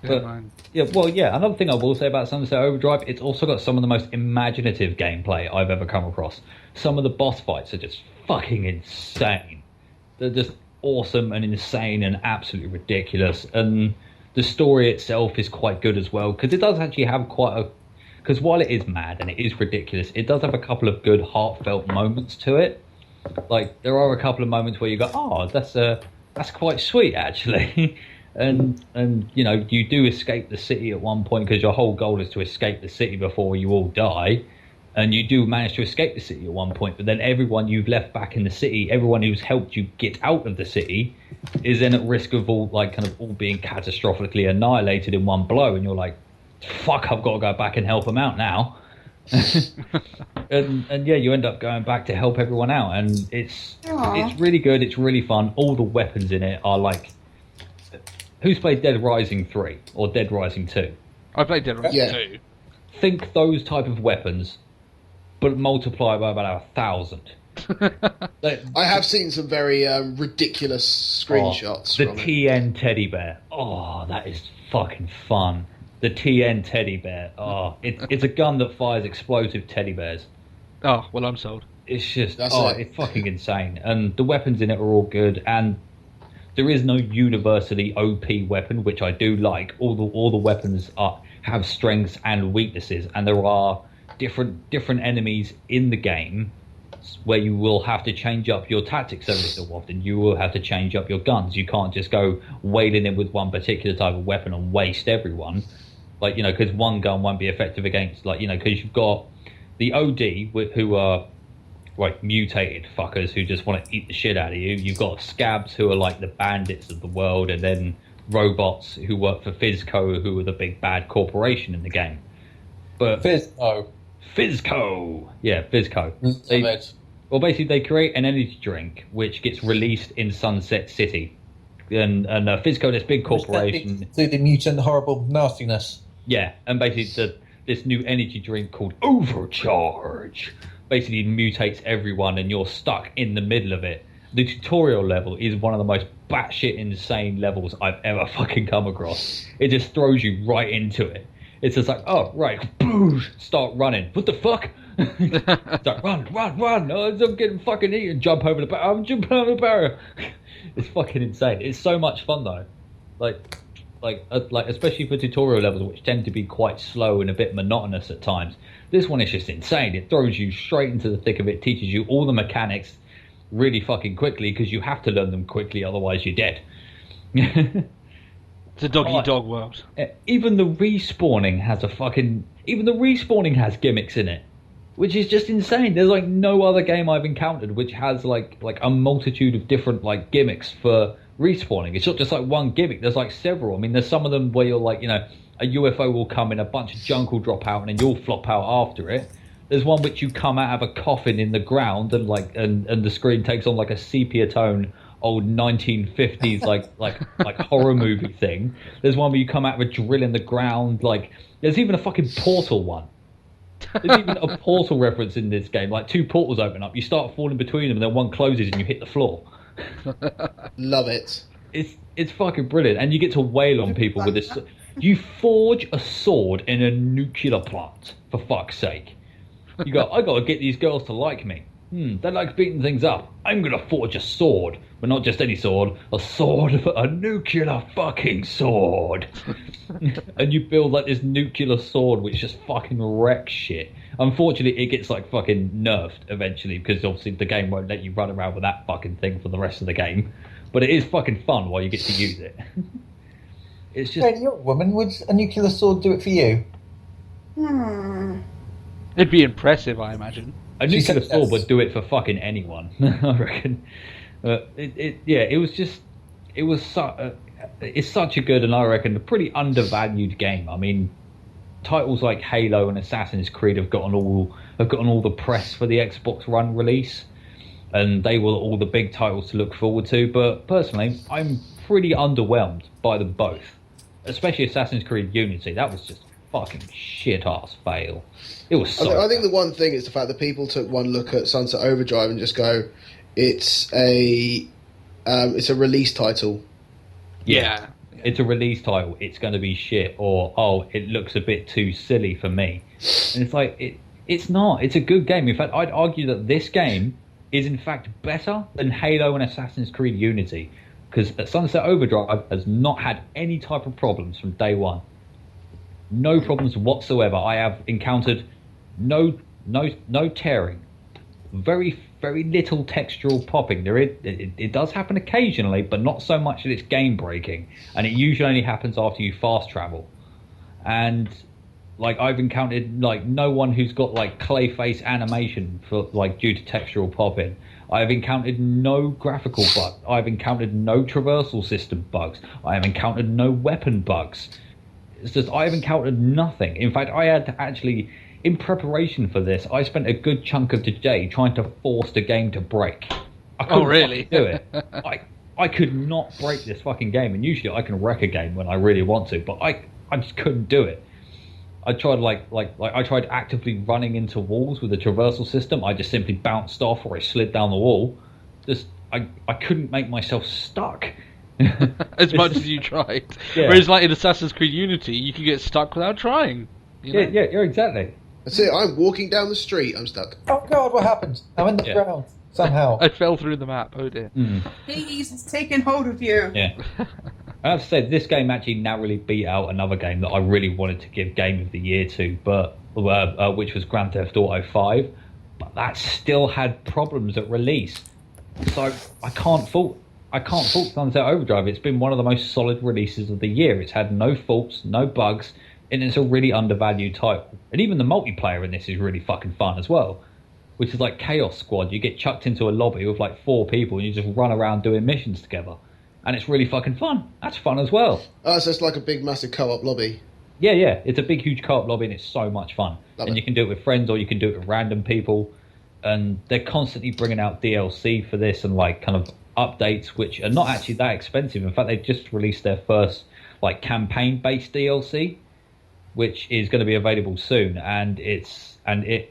Another thing I will say about Sunset Overdrive, it's also got some of the most imaginative gameplay I've ever come across. Some of the boss fights are just fucking insane. They're just awesome and insane and absolutely ridiculous. And the story itself is quite good as well, because it does actually have because while it is mad and it is ridiculous, it does have a couple of good heartfelt moments to it. Like, there are a couple of moments where you go, oh, that's quite sweet, actually. and you do escape the city at one point, because your whole goal is to escape the city before you all die. And you do manage to escape the city at one point, but then everyone you've left back in the city, everyone who's helped you get out of the city, is then at risk of all being catastrophically annihilated in one blow. And you're like, fuck, I've got to go back and help them out now. and you end up going back to help everyone out, and it's really good. It's really fun. All the weapons in it are like, who's played Dead Rising 3 or Dead Rising 2? I played Dead Rising 2. Think those type of weapons, but multiply by about 1,000. I have seen some very ridiculous screenshots. The TN teddy bear. Oh, that is fucking fun. The TN teddy bear. Oh, it's a gun that fires explosive teddy bears. Oh, well, I'm sold. It's just, it's fucking insane. And the weapons in it are all good, and there is no universally OP weapon, which I do like. All the weapons have strengths and weaknesses, and there are different enemies in the game where you will have to change up your tactics every so often. You will have to change up your guns. You can't just go wading in with one particular type of weapon and waste everyone. Like, because one gun won't be effective against, because you've got the OD, who are like mutated fuckers who just want to eat the shit out of you. You've got scabs, who are like the bandits of the world, and then robots who work for Fizco, who are the big bad corporation in the game. But Fizco. Yeah, Fizco. Well, basically, they create an energy drink which gets released in Sunset City. And Fizco, this big corporation... To the mutant horrible nastiness. Yeah, and basically this new energy drink called Overcharge basically mutates everyone, and you're stuck in the middle of it. The tutorial level is one of the most batshit insane levels I've ever fucking come across. It just throws you right into it. It's just like, oh, right, start running. What the fuck? Start, run. Oh, I'm getting fucking eaten. Jump over the barrier. I'm jumping over the barrier. It's fucking insane. It's so much fun, though. Like especially for tutorial levels, which tend to be quite slow and a bit monotonous at times. This one is just insane. It throws you straight into the thick of it, teaches you all the mechanics really fucking quickly, because you have to learn them quickly, otherwise you're dead. It's a dog-eat-dog world. Even the respawning has gimmicks in it, which is just insane. There's like no other game I've encountered which has like a multitude of different like gimmicks for respawning. It's not just like one gimmick. There's like several. I mean, there's some of them where you're like, a UFO will come in, a bunch of junk will drop out, and then you'll flop out after it. There's one which you come out of a coffin in the ground, and the screen takes on like a sepia tone old 1950s like horror movie thing. There's one where you come out with a drill in the ground. Like, there's even a fucking Portal one. There's even a Portal reference in this game. Like, two portals open up, you start falling between them, and then one closes and you hit the floor. Love it. It's fucking brilliant, and you get to wail on people with this. You forge a sword in a nuclear plant, for fuck's sake. You go, I gotta get these girls to like me. They like beating things up. I'm gonna forge a sword, but not just any sword. A nuclear fucking sword. And you build like this nuclear sword, which just fucking wrecks shit. Unfortunately, it gets like fucking nerfed eventually, because obviously the game won't let you run around with that fucking thing for the rest of the game. But it is fucking fun while you get to use it. It's just. Hey, you're a woman. Would a nuclear sword do it for you? It'd be impressive, I imagine. A nuclear sword would do it for fucking anyone, I reckon. It's such a good and I reckon a pretty undervalued game. I mean, titles like Halo and Assassin's Creed have gotten all the press for the Xbox One release, and they were all the big titles to look forward to. But personally, I'm pretty underwhelmed by them both, especially Assassin's Creed Unity. That was just fucking shit ass fail. It was so I think the one thing is the fact that people took one look at Sunset Overdrive and just go, it's a release title. Yeah. It's a release title. It's going to be shit, or it looks a bit too silly for me. And it's like it's not. It's a good game. In fact, I'd argue that this game is in fact better than Halo and Assassin's Creed Unity, because Sunset Overdrive has not had any type of problems from day one. No problems whatsoever. I have encountered no tearing, very very little textural popping. It does happen occasionally, but not so much that it's game breaking, and it usually only happens after you fast travel. And like, I've encountered like no one who's got like clay face animation for like due to textural popping. I've encountered no graphical bugs. I've encountered no traversal system bugs. I have encountered no weapon bugs. It's just, I've encountered nothing. In fact, I had to actually, in preparation for this, I spent a good chunk of today trying to force the game to break. I couldn't really? do it. I could not break this fucking game, and usually I can wreck a game when I really want to, but I just couldn't do it. I tried I tried actively running into walls with the traversal system. I just simply bounced off, or I slid down the wall. I couldn't make myself stuck. As much as you tried. Yeah. Whereas like in Assassin's Creed Unity, you can get stuck without trying. You know? Yeah, exactly. That's it. I'm walking down the street. I'm stuck. Oh God, what happened? I'm in the ground somehow. I fell through the map. Oh dear. Please, it's taken hold of you. Yeah. I have to say, this game actually narrowly beat out another game that I really wanted to give Game of the Year to, but which was Grand Theft Auto 5. But that still had problems at release. So I can't fault Sunset Overdrive. It's been one of the most solid releases of the year. It's had no faults, no bugs, and it's a really undervalued title. And even the multiplayer in this is really fucking fun as well, which is like Chaos Squad. You get chucked into a lobby with like 4 people and you just run around doing missions together. And it's really fucking fun. That's fun as well. Oh, so it's like a big, massive co-op lobby. Yeah. It's a big, huge co-op lobby, and it's so much fun. Love and it. you can do it with friends, or you can do it with random people. And they're constantly bringing out DLC for this, and like kind of updates, which are not actually that expensive. In fact, they've just released their first like campaign-based DLC, which is going to be available soon. And it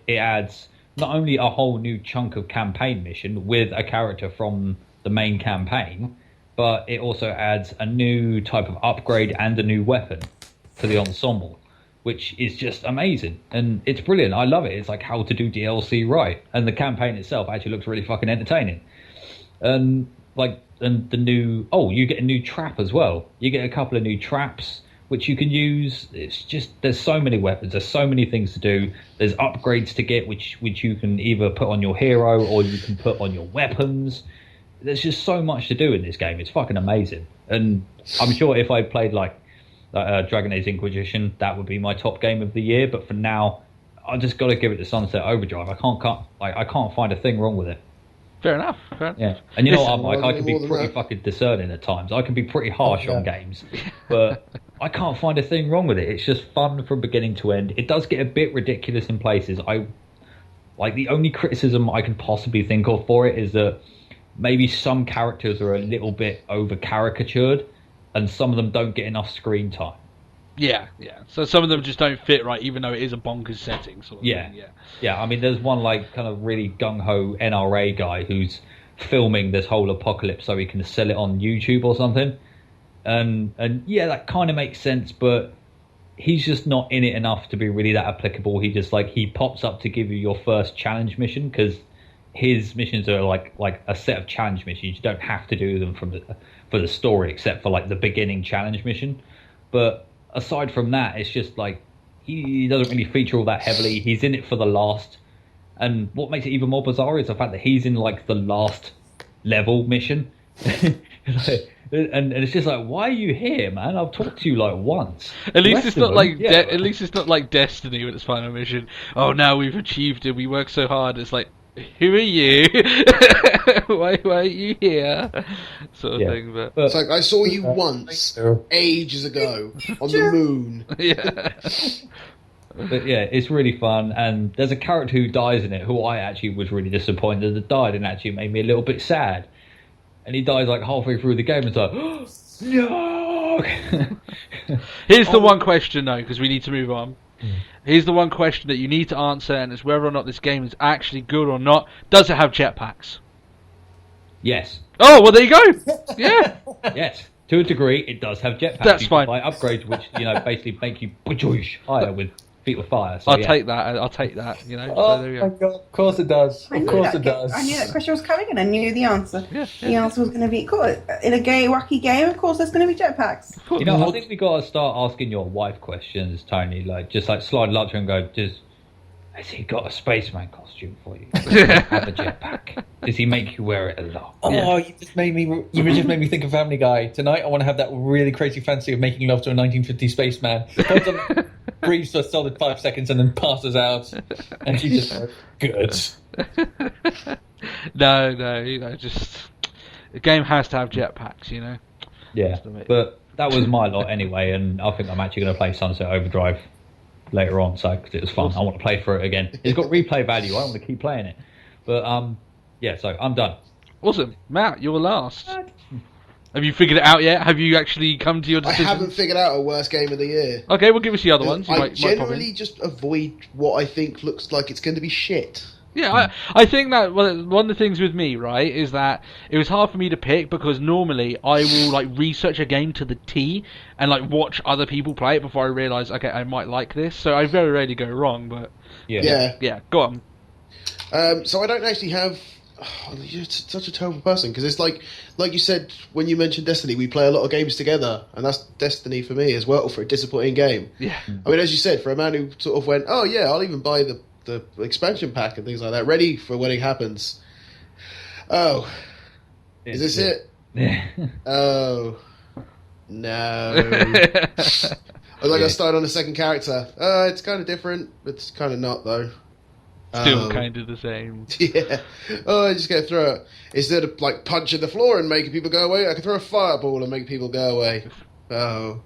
adds not only a whole new chunk of campaign mission with a character from the main campaign, but it also adds a new type of upgrade and a new weapon to the ensemble, which is just amazing. And it's brilliant. I love it. It's like how to do DLC right. And the campaign itself actually looks really fucking entertaining. And the new... Oh, you get a new trap as well. You get a couple of new traps, which you can use. It's just... There's so many weapons. There's so many things to do. There's upgrades to get, which you can either put on your hero or you can put on your weapons. There's just so much to do in this game. It's fucking amazing. And I'm sure if I played like Dragon Age Inquisition, that would be my top game of the year. But for now, I just got to give it to Sunset Overdrive. I can't find a thing wrong with it. Fair enough. Yeah, and you know what, Mike? I can be More than pretty that. fucking discerning at times. I can be pretty harsh on games, but I can't find a thing wrong with it. It's just fun from beginning to end. It does get a bit ridiculous in places. The only criticism I can possibly think of for it is that maybe some characters are a little bit over caricatured, and some of them don't get enough screen time. Yeah. So some of them just don't fit right, even though it is a bonkers setting. Sort of Yeah. thing. Yeah, I mean, there's one like kind of really gung-ho NRA guy who's filming this whole apocalypse so he can sell it on YouTube or something. And yeah, that kind of makes sense, but he's just not in it enough to be really that applicable. He just he pops up to give you your first challenge mission, because his missions are like a set of challenge missions. You don't have to do them for the story, except for the beginning challenge mission. But aside from that, it's just he doesn't really feature all that heavily. He's in it for the last, and what makes it even more bizarre is the fact that he's in the last level mission. And it's just why are you here, man? I've talked to you once. At least it's not at least it's not like Destiny with its final mission. Oh, now we've achieved it. We worked so hard. It's who are you? why are you here? Sort of thing. But it's I saw you once, ages ago, on the moon. Yeah. But yeah, it's really fun, and there's a character who dies in it who I actually was really disappointed that died, and actually made me a little bit sad. And he dies halfway through the game, and it's no! Here's the one question, though, because we need to move on. Here's the one question that you need to answer, and it's whether or not this game is actually good or not. Does it have jetpacks? Yes. Oh, well, there you go. Yeah. Yes. To a degree, it does have jetpacks. That's you fine. Can buy upgrades, which basically make you higher with feet with fire. So, I'll take that. I'll take that. Oh so there we my go. god! Of course it does. Of course it does. I knew that question was coming, and I knew the answer. Yeah. The answer was going to be cool. In a gay, wacky game. Of course, there's going to be jetpacks. I think we got to start asking your wife questions, Tony. Just slide up to her and go, has he got a spaceman costume for you? Does he have a jetpack? Does he make you wear it a lot? Oh, yeah. You just made me think of Family Guy. Tonight, I want to have that really crazy fancy of making love to a 1950s spaceman. Breathes for a solid 5 seconds and then passes out, and she just good. No, just the game has to have jetpacks, Yeah, but that was my lot anyway, and I think I'm actually going to play Sunset Overdrive later on, because it was fun. Awesome. I want to play through it again. It's got replay value. I want to keep playing it. But yeah, so I'm done. Awesome, Matt, you're last. Have you figured it out yet? Have you actually come to your decision? I haven't figured out a worst game of the year. Okay, well, give us the other ones. I generally just avoid what I think looks like it's going to be shit. Yeah, I think that one of the things with me, right, is that it was hard for me to pick because normally I will research a game to the T and watch other people play it before I realise, okay, I might like this. So I very rarely go wrong, but yeah, go on. So I don't actually have. Oh, you're such a terrible person, because it's like you said when you mentioned Destiny, we play a lot of games together, and that's Destiny for me as well, for a disappointing game. Yeah. I mean, as you said, for a man who sort of went, oh yeah, I'll even buy the expansion pack and things like that, ready for when it happens. Oh, is this it? Yeah. Oh, no. I started on the second character. It's kind of different, but it's kind of not, though. Still kind of the same. Yeah. Oh, I just gotta throw it. Instead of punching the floor and making people go away, I can throw a fireball and make people go away. Oh.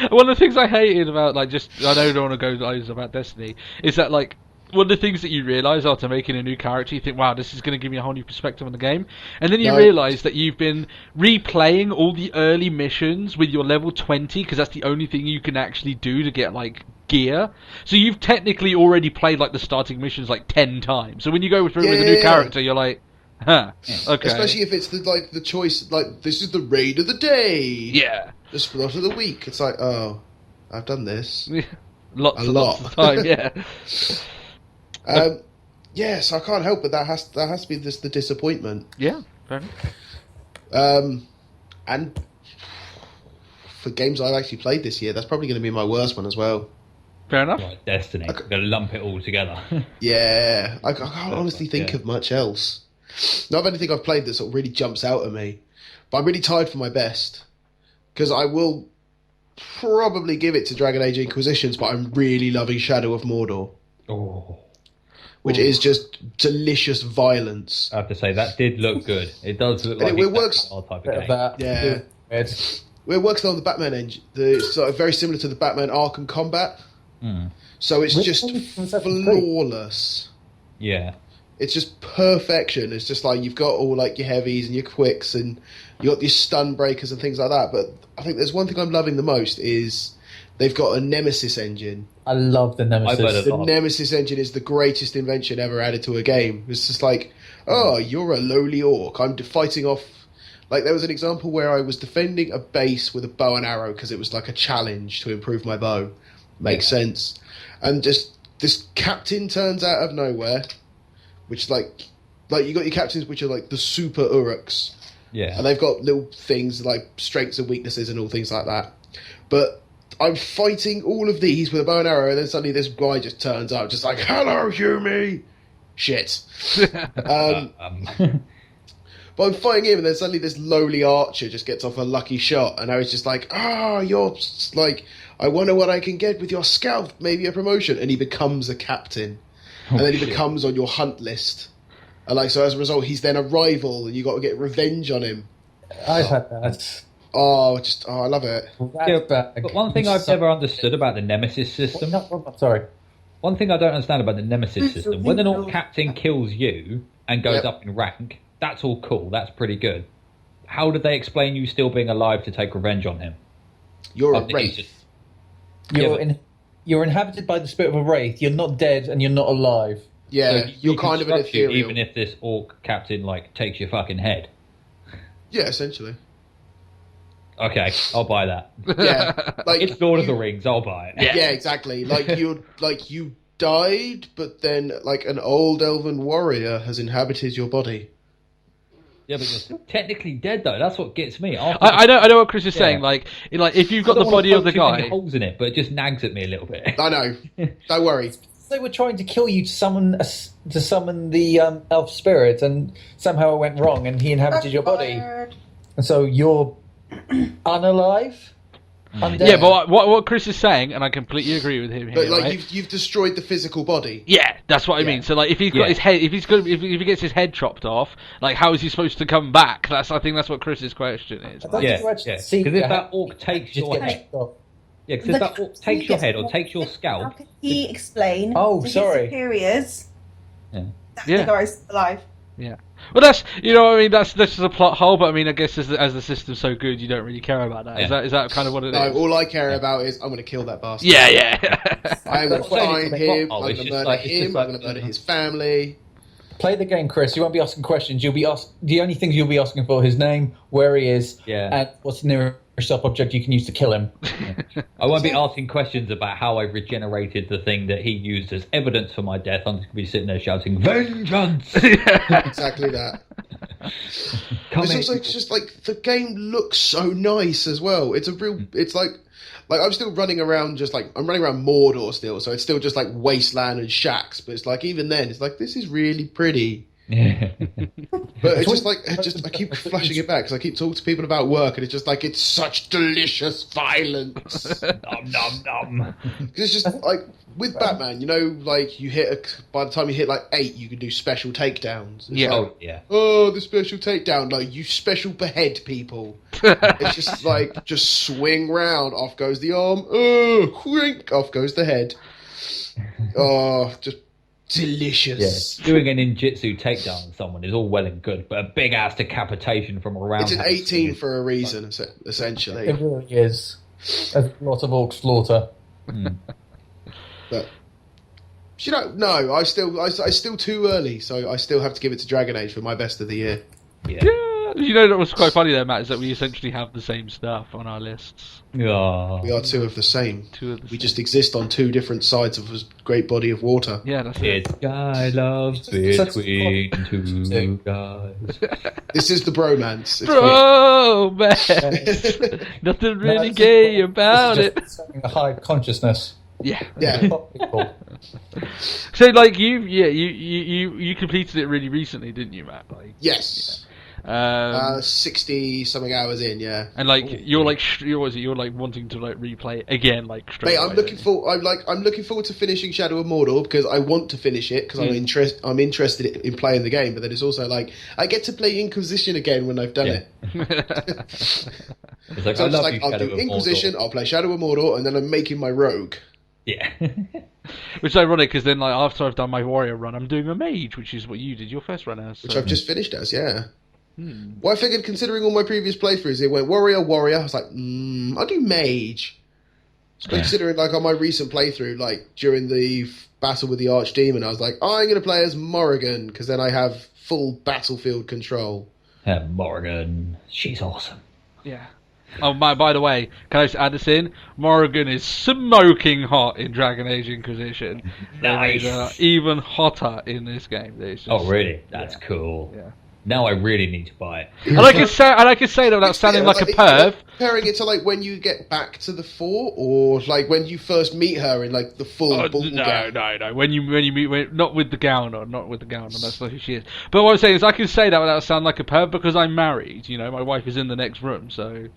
One of the things I hated about I don't want to go loads about Destiny, is that one of the things that you realise after making a new character, you think, wow, this is going to give me a whole new perspective on the game, and then you realise that you've been replaying all the early missions with your level 20, because that's the only thing you can actually do to get gear. So you've technically already played the starting missions 10 times. So when you go through with a new character, you're like, huh, okay. Especially if it's the choice, this is the raid of the day. Yeah. The slot of the week. It's oh, I've done this. Lots of time, yeah. Yeah, so I can't help it. That has to be the disappointment. Yeah, fair enough. And for games I've actually played this year, that's probably going to be my worst one as well. Fair enough. Right, Destiny. We're going to lump it all together. Yeah, I can't honestly think of much else. Not of anything I've played that sort of really jumps out at me. But I'm really tied for my best, because I will probably give it to Dragon Age Inquisitions, but I'm really loving Shadow of Mordor. Oh. Which is just delicious violence. I have to say, that did look good. It does look like it works. Type of game. Yeah. We're working on the Batman engine. It's very similar to the Batman Arkham Combat. So it's just flawless. Yeah. it's just perfection. It's just like you've got all like your heavies and your quicks and you got your stun breakers and things like that. But I think there's one thing I'm loving the most is they've got a Nemesis engine. I love the Nemesis. The Nemesis engine is the greatest invention ever added to a game. It's just like, oh, you're a lowly orc. I'm fighting off. Like there was an example where I was defending a base with a bow and arrow because it was like a challenge to improve my bow. Makes sense. And just this captain turns out of nowhere, which like you got your captains which are like the super Uruks. Yeah. And they've got little things like strengths and weaknesses and all things like that. But I'm fighting all of these with a bow and arrow, and then suddenly this guy just turns up, just like, hello, Hume! Shit. But I'm fighting him, and then suddenly this lowly archer just gets off a lucky shot, and I was just like, you're like, I wonder what I can get with your scout, maybe a promotion. And he becomes a captain. And then he becomes on your hunt list. And like, so as a result, he's then a rival, and you got to get revenge on him. I've had that. I love it. But one thing I've never understood about the Nemesis system... Sorry. One thing I don't understand about the Nemesis system, when an orc captain kills you and goes up in rank, that's all cool, that's pretty good. How did they explain you still being alive to take revenge on him? You're a wraith. You're inhabited by the spirit of a wraith. You're not dead and you're not alive. Yeah, so you're kind of an ethereal. Even if this orc captain like takes your fucking head. Yeah, essentially. Okay, I'll buy that. Yeah, like it's Lord of the Rings. I'll buy it. Yeah, exactly. You died, but then like an old elven warrior has inhabited your body. Yeah, but you're still technically dead though. That's what gets me. I know what Chris is saying. Like if you've got the body of the guy, holes in it, but it just nags at me a little bit. I know. Don't worry. They were trying to kill you to summon the elf spirit, and somehow it went wrong, and he inhabited your body, and so you're unalive. Undead. Yeah, but what Chris is saying, and I completely agree with him here. But like right? you've destroyed the physical body. Yeah, that's what I mean. So like, if he's got his head, if he gets his head chopped off, like how is he supposed to come back? I think that's what Chris's question is. Because if that orc takes your head, because if that orc takes your head or takes your scalp, how can he explain? Oh, to sorry. His superiors. Yeah. The guy's alive. Yeah. Well, that's what I mean. That's just a plot hole. But I mean, I guess as the system's so good, you don't really care about that. Yeah. Is that kind of what it is? No, all I care about is I'm going to kill that bastard. Yeah. I'm going to find him. I'm it's going to just murder like- him. I'm going to murder his family. Play the game, Chris. You won't be asking questions. You'll be the only things you'll be asking for: his name, where he is, and what's the nearest sharp object you can use to kill him. I won't be asking questions about how I regenerated the thing that he used as evidence for my death. I'm just going to be sitting there shouting, "Vengeance!" Exactly that. It's also just like the game looks so nice as well. It's a real. It's like I'm still running around, I'm running around Mordor still, so it's still just like wasteland and shacks. But it's like even then, it's like this is really pretty. But it's just like I keep flashing it back because I keep talking to people about work, and it's just like it's such delicious violence. Nom nom nom. Because it's just like with Batman, like by the time you hit like 8, you can do special takedowns. It's the special takedown. Like you special behead people. It's just like just swing round, off goes the arm. Whink, off goes the head. Just delicious. Yeah, doing a ninjutsu takedown on someone is all well and good, but a big ass decapitation from a roundhouse. It's an 18 for a reason, essentially. It really is. A lot of orc slaughter. But no, I still too early, so I still have to give it to Dragon Age for my best of the year. Yeah. That was quite funny there, Matt, is that we essentially have the same stuff on our lists. Yeah. We are two of the same. We just exist on two different sides of a great body of water. Yeah, that's it. It's guy love between two guys. This is the bromance. Bromance. Nothing really gay about it. A high consciousness. Yeah. So like you completed it really recently, didn't you, Matt? Like yes. 60 something hours in, yeah. And like you're like wanting to like replay it again, like straight. Mate, away, I'm looking forward to finishing Shadow of Mordor because I want to finish it because I'm interested in playing the game. But then it's also like I get to play Inquisition again when I've done it. It's like, so I'll do Inquisition, I'll play Shadow of Mordor, and then I'm making my rogue. Yeah. Which is ironic because then, like, after I've done my warrior run, I'm doing a mage, which is what you did your first run as. Which I've just finished as, yeah. Well, I figured, considering all my previous playthroughs, it went warrior. I was like, I'll do mage. So considering, like, on my recent playthrough, like, during the battle with the archdemon, I was like, I'm going to play as Morrigan, because then I have full battlefield control. Morrigan, she's awesome. Yeah. Oh, by the way, can I just add this in? Morrigan is smoking hot in Dragon Age Inquisition. Nice. They made her even hotter in this game. It's just, Oh, really? That's cool. Yeah. Now I really need to buy it. And I can say that without sounding like a perv. Comparing it to, like, when you get back to the fort, or, like, when you first meet her in, like, the full ball gown. No. When you meet, not with the gown on, that's not who she is. But what I'm saying is, I can say that without sounding like a perv because I'm married. You know, my wife is in the next room, so.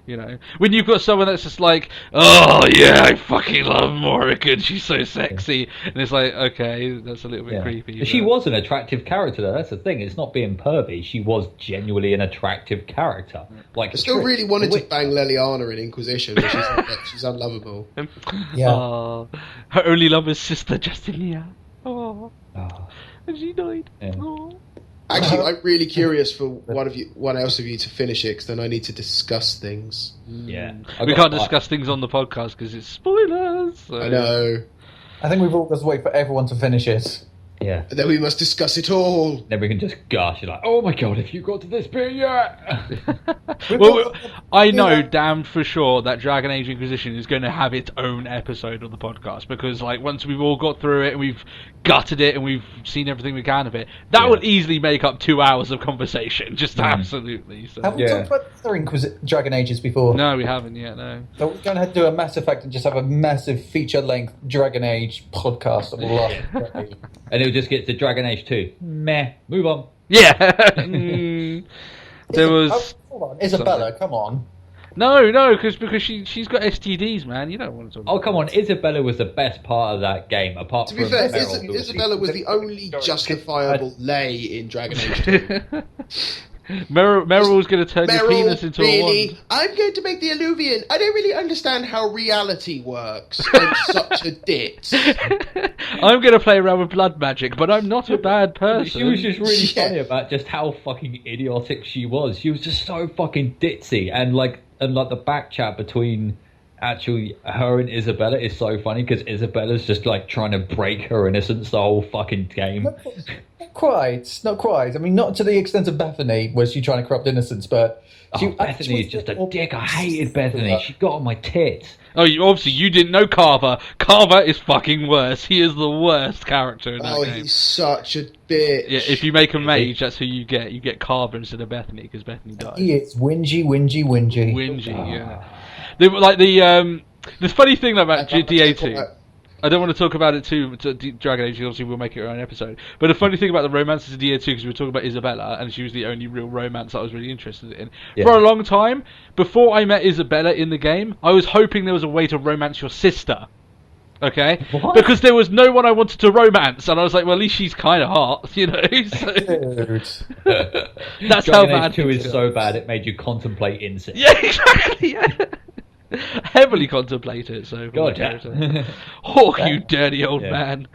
You know, when you've got someone that's just like, oh yeah, I fucking love Morrigan, she's so sexy, and it's like, okay, that's a little bit creepy. She was an attractive character, though. That's the thing. It's not being pervy. She was genuinely an attractive character. Like, I still really wanted to bang Leliana in Inquisition, but she's unlovable. Yeah. Her only love is sister Justinia. And she died. Yeah. Actually, I'm really curious for one else of you to finish it, because then I need to discuss things. Yeah. We can't discuss things on the podcast because it's spoilers. So. I know. I think we've all got to wait for everyone to finish it. Yeah. And then we must discuss it all. Then we can just gush. You're like, oh my god, have you got to this bit yet? Well, I know damn for sure that Dragon Age Inquisition is going to have its own episode of the podcast, because like once we've all got through it and we've gutted it and we've seen everything we can of it, that would easily make up 2 hours of conversation. Just absolutely. So. Have we talked about other Dragon Ages before? No, we haven't yet. No. So we're going to do a Mass Effect and just have a massive feature-length DragonAge podcast that will last. And it'll just get to Dragon Age 2. Meh. Move on. Yeah. There was. Hold on, Isabella, come on. No, because she's got STDs, man. You don't want to talk. Oh, come on. Isabella was the best part of that game, apart To from be fair, Meryl, who Isabella was the only justifiable lay in Dragon Age 2. Meryl's going to turn your penis into a wand. I'm going to make the Illuvian. I don't really understand how reality works. I'm such a dit. I'm going to play around with blood magic, but I'm not a bad person. She was just really funny about just how fucking idiotic she was. She was just so fucking ditzy, and the back chat between actually her and Isabella is so funny, because Isabella's just like trying to break her innocence the whole fucking game. Not quite. I mean, not to the extent of Bethany, where she's trying to corrupt innocence, but Bethany is just a dick. I hated Bethany. She got on my tits. Oh, obviously you didn't know Carver. Carver is fucking worse. He is the worst character in that game. He's such a bitch. Yeah, if you make a mage, that's who you get. You get Carver instead of Bethany, because Bethany died. he is whingy. Yeah. The funny thing about DA2, I don't want to talk about it too. Dragon Age, obviously, we'll make it our own episode. But the funny thing about the romances of DA2, because we were talking about Isabella, and she was the only real romance I was really interested in. Yeah. For a long time, before I met Isabella in the game, I was hoping there was a way to romance your sister. Okay? What? Because there was no one I wanted to romance, and I was like, well, at least she's kind of hot, you know? So, that's Dragon how Age bad 2 is so bad it made you contemplate incest. Yeah, exactly, yeah. Heavily contemplate it, so... God, yeah. Oh, you dirty old man.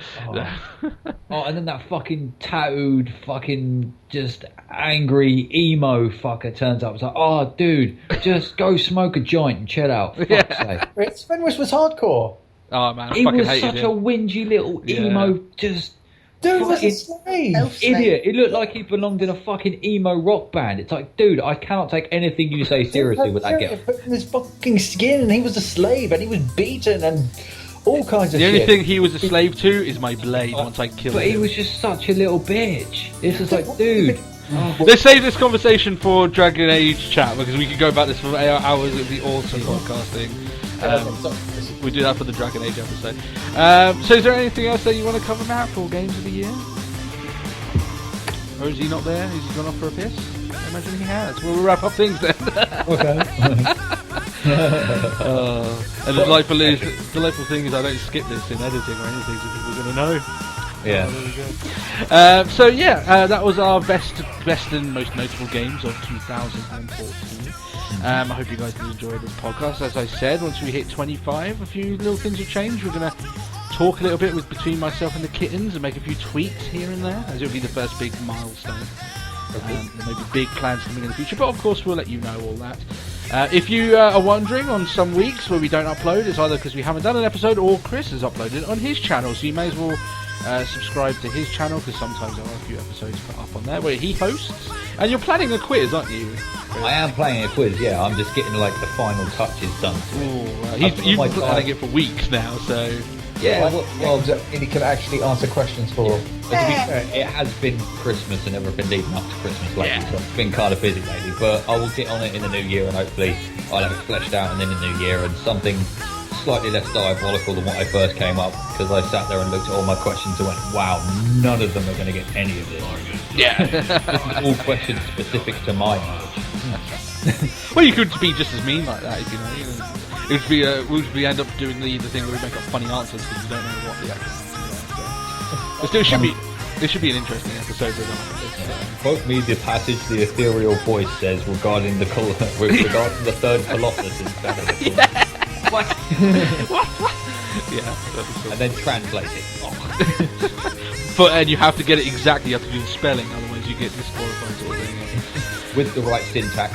Oh, and then that fucking tattooed, fucking just angry emo fucker turns up. It's like, oh, dude, just go smoke a joint and chill out. Fuck's sake. Fenris was hardcore. Oh, man, I he fucking was hated such him. a whingy little emo, just... Dude was a slave. Idiot. It looked like he belonged in a fucking emo rock band. It's like, dude, I cannot take anything you say seriously with that guy. Put in his fucking skin, and he was a slave, and he was beaten, and all kinds of shit. The only thing he was a slave to is my blade once I killed him. But he was just such a little bitch. It's just like, dude... Let's save this conversation for Dragon Age chat, because we could go about this for hours. It would be awesome podcasting. We do that for the Dragon Age episode. So is there anything else that you want to cover, Matt, for Games of the Year? Or is he not there? Is he gone off for a piss? I imagine he has. We'll wrap up things then. Okay. And the delightful thing is I don't skip this in editing or anything, so people are going to know. Yeah. So yeah, that was our best and most notable games of 2014. I hope you guys did enjoy this podcast. As I said, once we hit 25, a few little things will change. We're gonna talk a little bit between myself and the Kittens and make a few tweaks here and there, as it'll be the first big milestone. There may be big plans coming in the future, but of course we'll let you know all that. If you are wondering, on some weeks where we don't upload, it's either because we haven't done an episode or Chris has uploaded it on his channel, so you may as well subscribe to his channel, because sometimes there are a few episodes put up on there where he hosts. And you're planning a quiz, aren't you? I am playing a quiz, yeah. I'm just getting like the final touches done to it. You've been planning it for weeks now, so... Yeah, well, and he can actually answer questions for. to be fair, it has been Christmas and everything leading up to Christmas lately, so it's been kind of busy lately. But I will get on it in the new year, and hopefully I'll have it fleshed out and in the new year, and something slightly less diabolical than what I first came up, because I sat there and looked at all my questions and went, wow, none of them are going to get any of this. Yeah. This is all questions specific to my knowledge. Well, you could be just as mean like that, if you know. It would be end up doing the thing where we make up funny answers because we don't know what the actual answer is. But still, this should be an interesting episode. Quote me the passage the ethereal voice says regarding the regarding the third Colossus instead of the What? What? Yeah. And then translate it. And you have to get it exactly. You have to do the spelling, otherwise you get disqualified. Sort of thing. With the right syntax.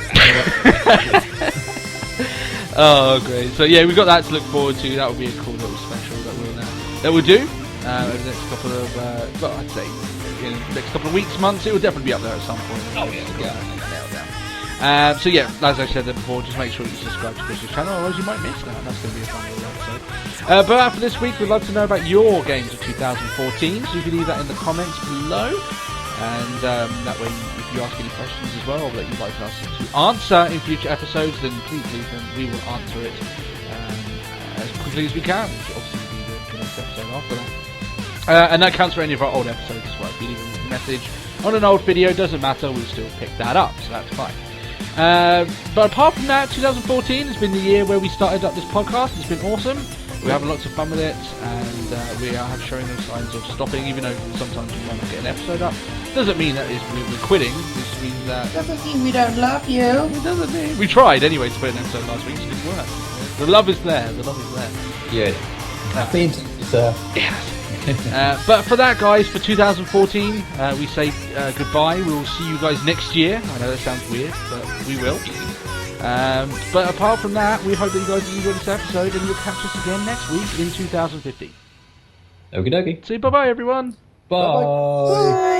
Oh, great! So yeah, we've got that to look forward to. That will be a cool little special that we'll do over the next couple of, well, I'd say in the next couple of weeks, months. It will definitely be up there at some point. Oh yeah. So yeah, as I said there before, just make sure you subscribe to Chris's channel, otherwise you might miss that. And that's going to be a fun little episode. But after this week, we'd love to know about your games of 2014. So you can leave that in the comments below, and that way, if you ask any questions as well, or that you'd like us to answer in future episodes, then please leave them. We will answer it as quickly as we can, which obviously will be the next episode after that. And that counts for any of our old episodes as well. If you leave a message on an old video, doesn't matter, we'll still pick that up, so that's fine. But apart from that, 2014 has been the year where we started up this podcast. It's been awesome. We're having lots of fun with it, and we are showing no signs of stopping, even though sometimes we might not get an episode up. Doesn't mean that we're quitting. It just means that... Doesn't mean we don't love you. It doesn't mean... We tried anyway to put an episode last week, it didn't work. The love is there. The love is there. Yeah. Happy sir. Yes. But for that, guys, for 2014, we say goodbye. We will see you guys next year. I know that sounds weird, but we will. But apart from that, we hope that you guys enjoyed this episode, and you'll catch us again next week in 2015. Okie dokie. So bye-bye, everyone. Bye. Bye.